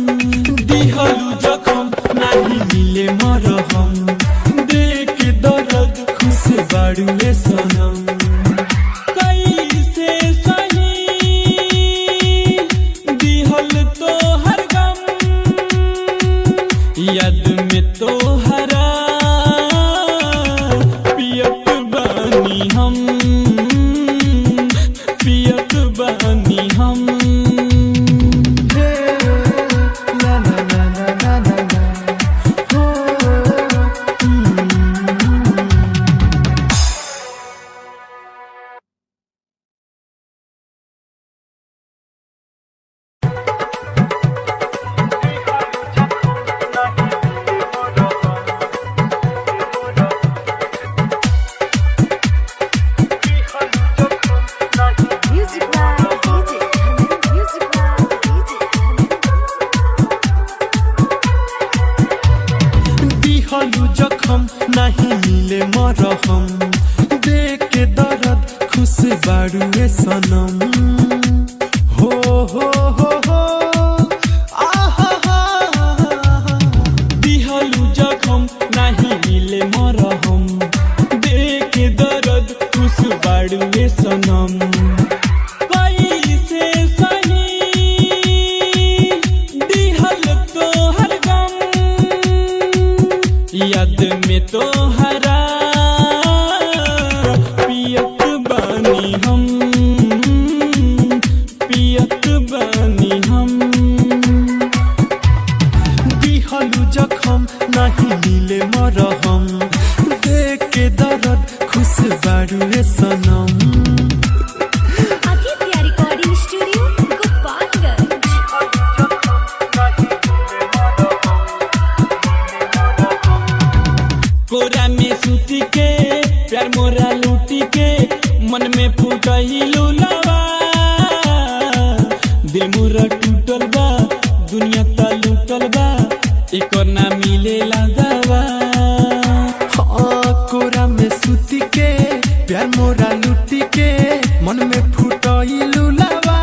दिहलु जखम नहीं मिले मरहम देख दर्द खुश बाड़ुए सनम कैसे सही दिहल तो हर गम याद में तो हरा पियत बानी हम बाड़ुए सनम हो हो हो हो आहा हा दिहलु जखम नाही मिले मरहम देखे दर्द खुश बाड़ुए सनम कैसे सही दिहल तो हर गम याद में तो हरा पियत बानी हम दिहलु जखम नहीं मिले मरहम देख के दर्द खुश बाड़ुए सनम आदित्य रिकॉर्डिंग स्टूडियो गोपालगंज। कोरा में सूती के प्यार मोरा लूटी के मन में फूटहिलु लवा दिल मोरा टूटल बा दुनिया ता लूटल बा एकर ना मिलेला दवा हाँ कोरा में सूती के प्यार मोरा लूटी के मन में फूटहिलु लवा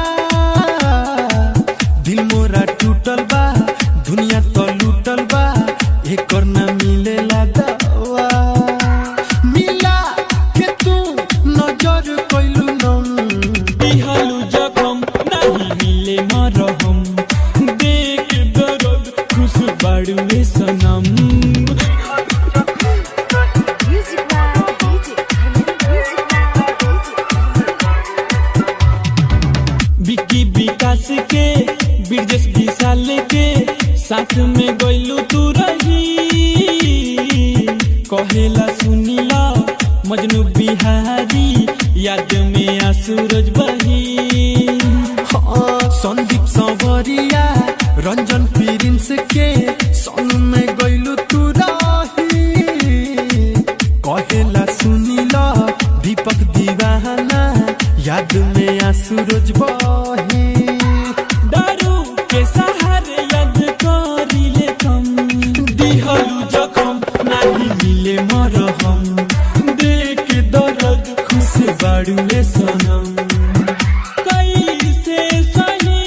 दिल मोरा टूटल बा दुनिया तो लूटल बा एकर ना मिलेला दवा मिला के तू नजर कइलु नम दिहलु जखम नहीं मिले मरहम देख दर्द खुश बाड़ुए सनम विकी विकास के बिरजस विशाल के साथ में गइलु तू रही कहेला सुनीला मजनू बिहारी याद में सूरज बही हाँ संदीप सांवरिया रंजन प्रिंस के संग में गइलु तू रही कहेला सुनीला दीपक दीवाना याद में सूरज बही दारू के सहारे याद करिले कम दिहलु जखम नहीं मिले मरहम देख दर्द खुश बाड़ुए सनम कैसे सही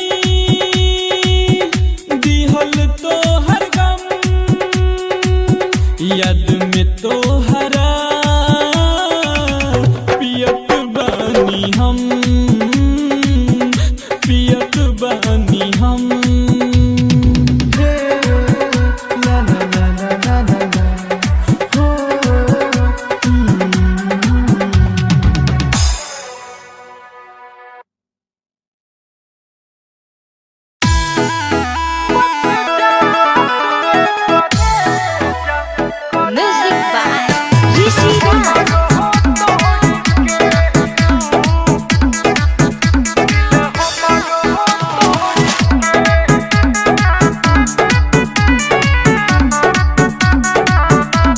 दिहल तो हर गम याद में तो हरा पियत बानी हम हे, ला ला ला ला ला ला ला, हो, म्यूजिक बाय ऋषि राज।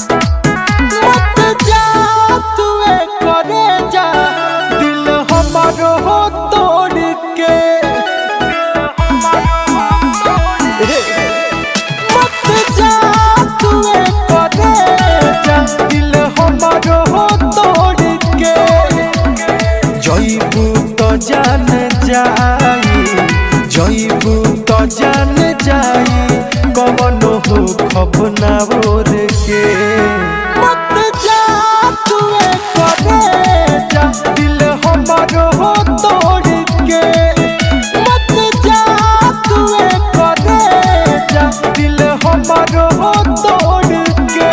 मत जा तुए करे जा दिल हमारो हो तोड़ के मत जा तुए करे जा दिल हमारो हो तोड़ के जइबू तो जान जाई जइबू तो जान जाई कवनो हो खबना बोर के मत जा तुए करे जा दिल हमारो हो तोड़ के मत जा तुए करे जा दिल हमारो हो तोड़ के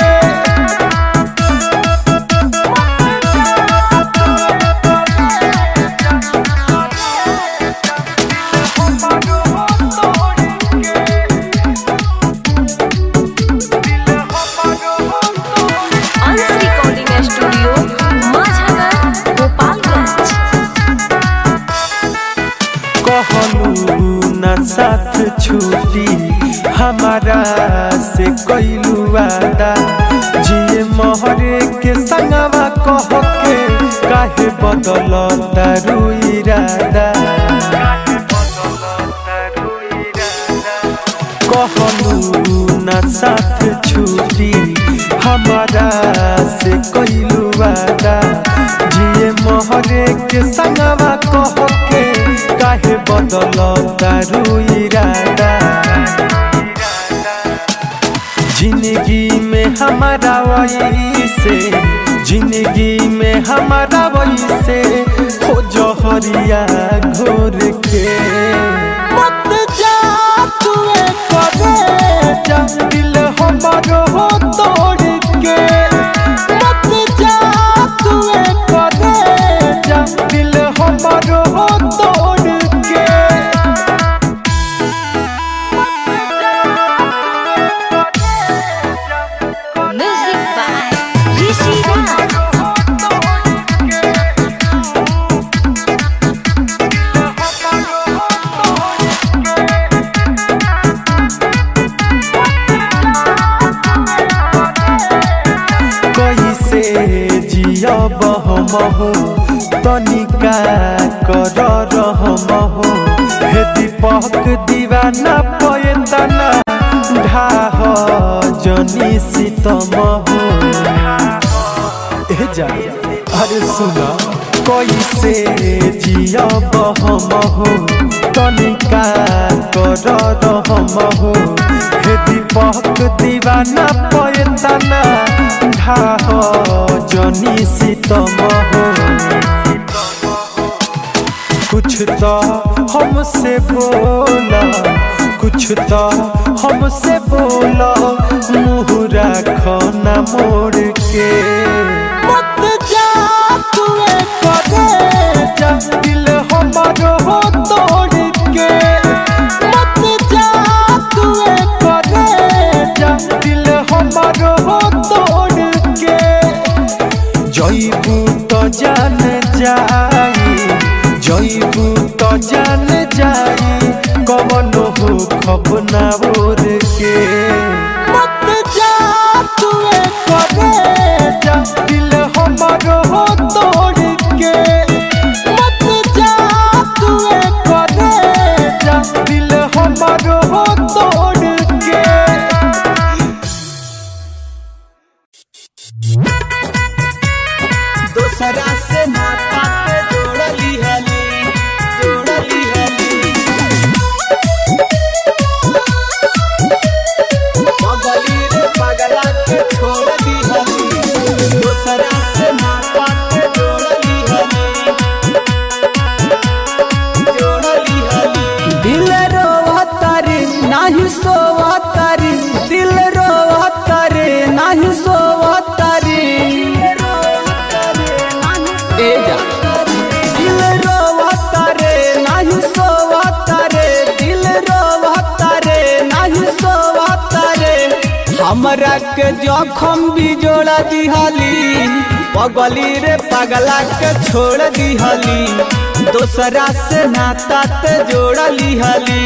अंश रिकॉर्डिंग स्टूडियो माझागर गोपालगंज। कहलू न साथ छूटी हमारा से कइलू वादा जिए मोहरे के संगवा कह के काहे बदल तारू इरादा कहलू न साथ छूटी हमारा से कइलू वादा जिए मोह तोहरे के संगवा कह के काहे बदल तारू इरादा। जिंदगी में हमारा वही से, जिंदगी में हमारा वही से हो जहरिया घोर के। मत जा तुए करे जा दिल हमारो हो तोड़ के। मत जा तुए करे जा दिल हमारो हो तोड़ के। म्यूजिक बाय ऋषि राज। कैसे जियब हमहु तनिका कर रहमहु। हे दीपक दीवाना पयतना ढाह जनी सीतमहु। ए जा अरे सुना कैसे जियब हमहु तनिका कर रहमहु। हे दीपक दीवाना पयतना ढाह जनी सीतमहु। कुछ तो हमसे बोला, कुछ तो हमसे बोला, मुँह रखना मोड़ के। मत जा तुए करे जा दिल हमारो हो तोड़ के। मत जा तुए करे जा दिल हमारो हो तोड़ के। जईबू तो जान जाई, जईबू तो जान जाई कवनो हो खपना ओर के। मत जा तुए करे जा दिल हमारो हो तोड़ के। मत जा तुए करे जा दिल हमारो हो तोड़ के। दोसरा से नाता के जोड़ली हली, जोड़ली हली। पगली रे पगला के छोड़ दी हली। दोसरा से नाता के जोड़ली हली, जोड़ली हली। दिल रोवता रे नाही सोवता रे, दिल रोवता रे नाही सोवता रे। दिल रोवता रे नाही सोवता रे, दिल रोवता रे नाही सोवता रे। हमरा के जखम भी जोड़ा दिहली, पगली रे पगला के छोड़ दिहली। दोसरा से नाता ते जोड़ली हली,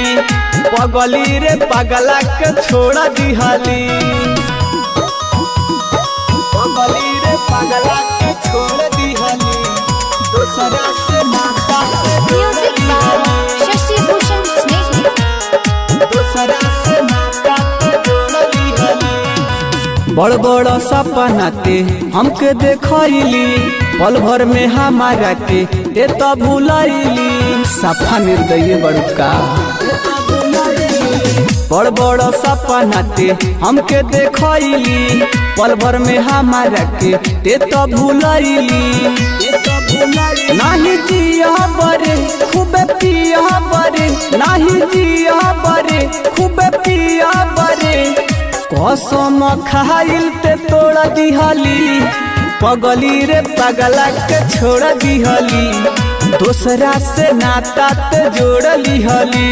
पगली रे पगला के छोड़ दिहली। पगली रे पगला के छोड़ दिहली। दोसरा से नाता ते म्यूजिक बाय शशि भूषण स्नेही। दोसरा से नाता ते जोड़ली हली। बड़ बड़ सपना ते हमके देखैली, पल भर में हमारा के ते तो भुलैली। सफा निर्दयी बड़का बड़ बड़ सपना ते हमके देखैली, पल भर में हमारा के ते तो भुलैली। नाही जिया बरे खूबे पिया बरे, नाही जिया बरे खूबे पिया बरे। कसम खाइल ते तोड़ दिहली, पगली रे पगला के छोड़ दिहली। दोसरा से नाता ते जोड़ली हली,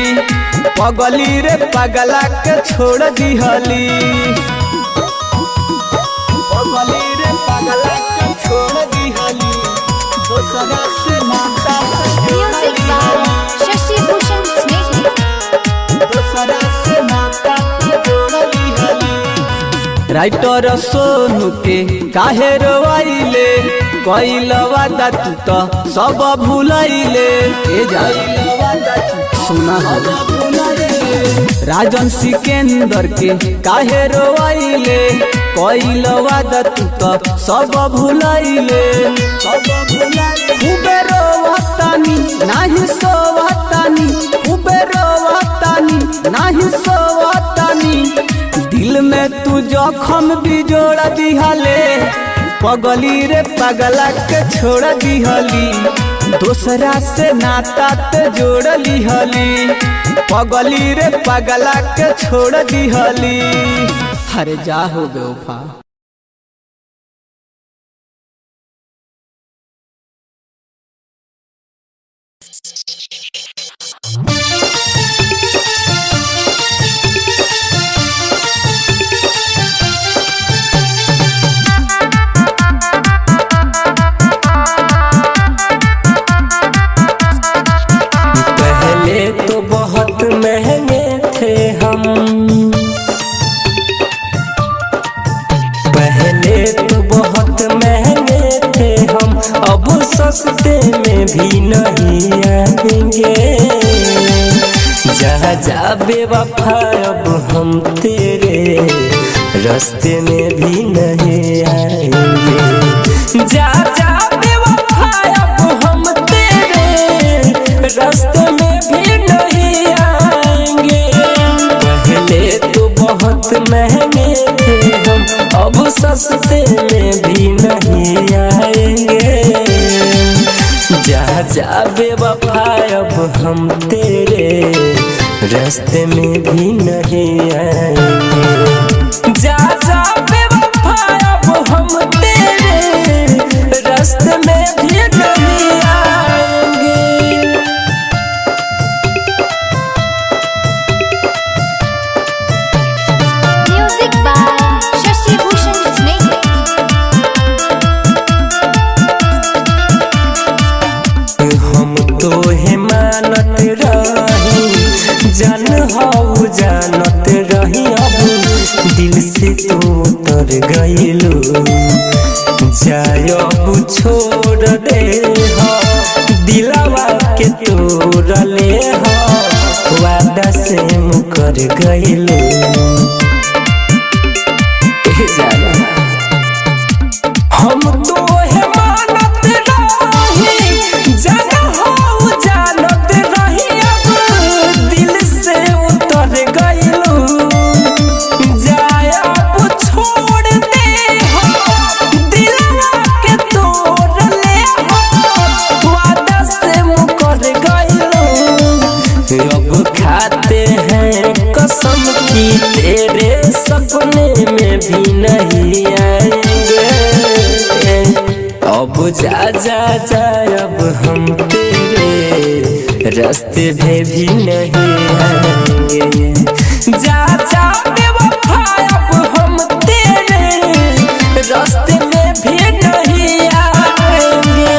पगली रे पगला के छोड़ दिहली। पगली रे पगला के छोड़ दिहली। दोसरा से नाता ते म्यूजिक बाय शशि भूषण स्नेही। दोसरा से नाता ते जोड़ली हली। राइटर सोनू के काहे रोवाइले, कइल वादा तू तो सब भूलैले। ए सुना राजन सिकंदर के काहे रोवाइले, कइल वादा तू तो सब भूलैले। खूबे रोवतानी नाही सोवतानी खूबे रोवतानी नाही सोवतानी दिल में तू जखम भी जोड़ दिहले पगली रे पगला के छोड़ दिहली दूसरा से नाता ते जोड़ लिहली पगली रे पगला के छोड़ दिहली। अरे जा हो बेवफा। तो बहुत महंगे थे हम, पहले तो बहुत महंगे थे हम, अब सस्ते में भी नहीं आएंगे। जा जा बेवफा अब हम तेरे रास्ते में भी नहीं आएंगे। जा जा बेवफा अब हम तेरे रास्ते में भी नहीं आएंगे। पहले तो बहुत महंगे थे हम, अब सस्ते में भी नहीं आएंगे। जा जा बेवफा अब हम तेरे रास्ते में भी नहीं आएंगे। जा जा बेवफा अब हम तेरे रास्ते में भी नहीं आएंगे। म्यूजिक बाय शशि भूषण स्नेह। हम तो मानत रही जान हो जानत रही, अब दिल से तो उतर गइलू। जाय अब छोड़ दे हो दिलवा के तोड़ ले हो, वादा से मुकर गइलू। हम तो मानत रही जान हो जानत रही, अब दिल से उतर गइलू। जाय अब छोड़ दे हो दिलवा के तोड़ ले हो, वादा से मुकर गइलू। अब खाते हैं कसम की तेरे सपने में भी नहीं आएंगे। अब जा जा जा अब हम तेरे रास्ते में भी नहीं आएंगे। जा जा बेवफा अब हम तेरे रास्ते में भी नहीं आएंगे।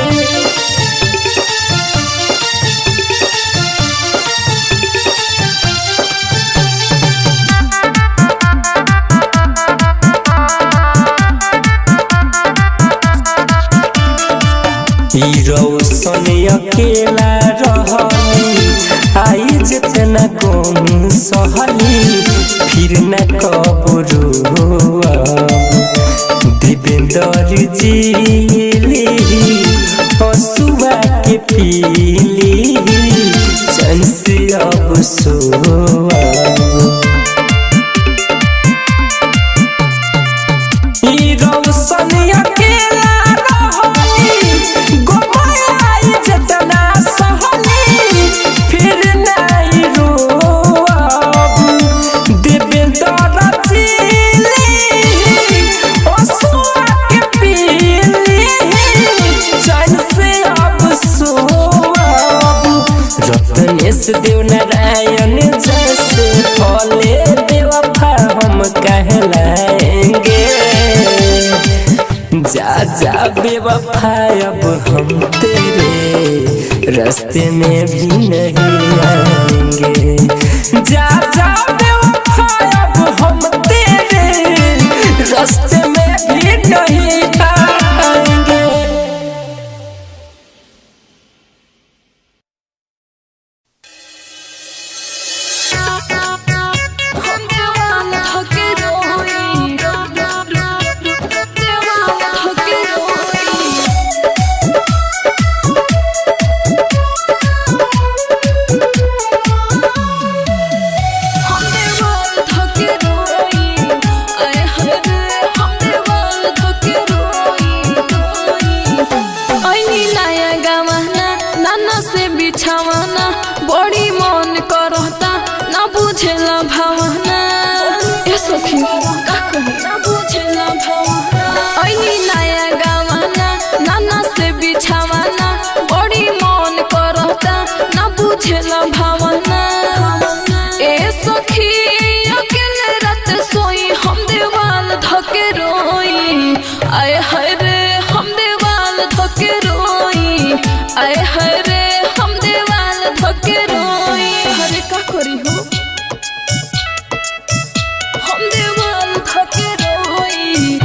रोशन अकेला रहली आई जितना कौन सहली, फिर न कबरू देवेंद्र जी हसुआ के पीली चैन से अब सोआ। रोशन अकेला रहली गोमाई जितना सहली, फिर नहीं रोअब देवेंद्र जी हसुआ के पीली चैन से अब सोअब। रत्नेश देव नारायण जैसे फले बेवफा हम कहलाएंगे। जा जा बेवफा अब हम तेरे रास्ते में भी नहीं आएंगे। जा जा बेवफा अब हम तेरे रास्ते में भी नहीं आएंगे। नाना से बिछावाना बड़ी मन करता ना बुझेला भावना ए सखी का कही ना बुझेला भावना ऐनी नया गावाना नाना से बिछावाना बड़ी मन करता ना बुझेला भावना ए सखी अकेले रात सोई हम देवाल धके रोई आए हाय रे हम देवाल धके रोई आए हाय रे हम देवाल धके रोई हरे का करी हो हम देवाल धके रोई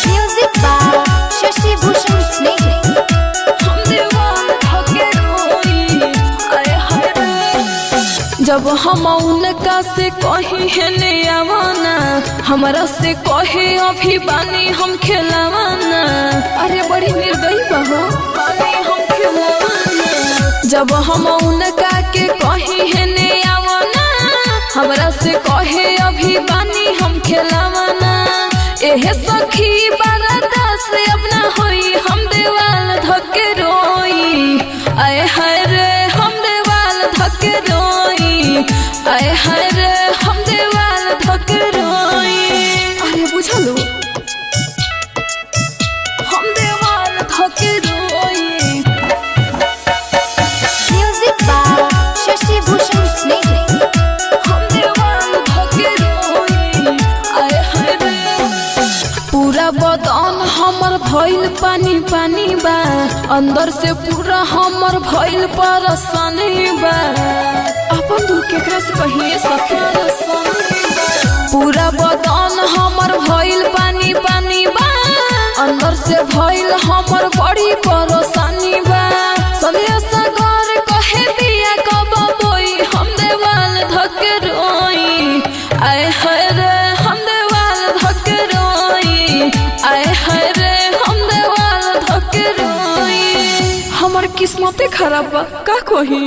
म्यूजिक बाय शशि भूषण स्नेह हम देवाल धके रोई आए हाय रे जब हम उनका से कही है ने आवाना हमारा से कहे अभी बानी हम खिलावाना अरे बड़ी निर्दयी बहो बानी हम खिलावाना जब हम उनका के कही है ने आवाना हमारा से कहे अभी बानी हम खिलावाना एहे सखी बरदा से अपना होई हम देवाल धके रोई आए हाय रे हम देवाल धके रोई आए हाय रे हम देवाल धके रोई अरे बुझलो हम देवाल धके रोई म्यूजिक बाय शशि भूषण स्नेह हम देवाल धके रोई आए हाय रे पूरा बदन हमर भइल पानी पानी बा अंदर से पूरा हमर भइल परेशानी बा अपन दुख केकरा से कहिए सखी पूरा बदन हमर भइल पानी पानी बा अंदर से भइल हमर बड़ी परेशानी बा संदेश सागर कहे बिया कब बोई हम देवाल धके रोई आए हाय रे हम देवाल धके रोई आए हाय रे हम देवाल धके रोई हमर किस्मते खराब बा का कही।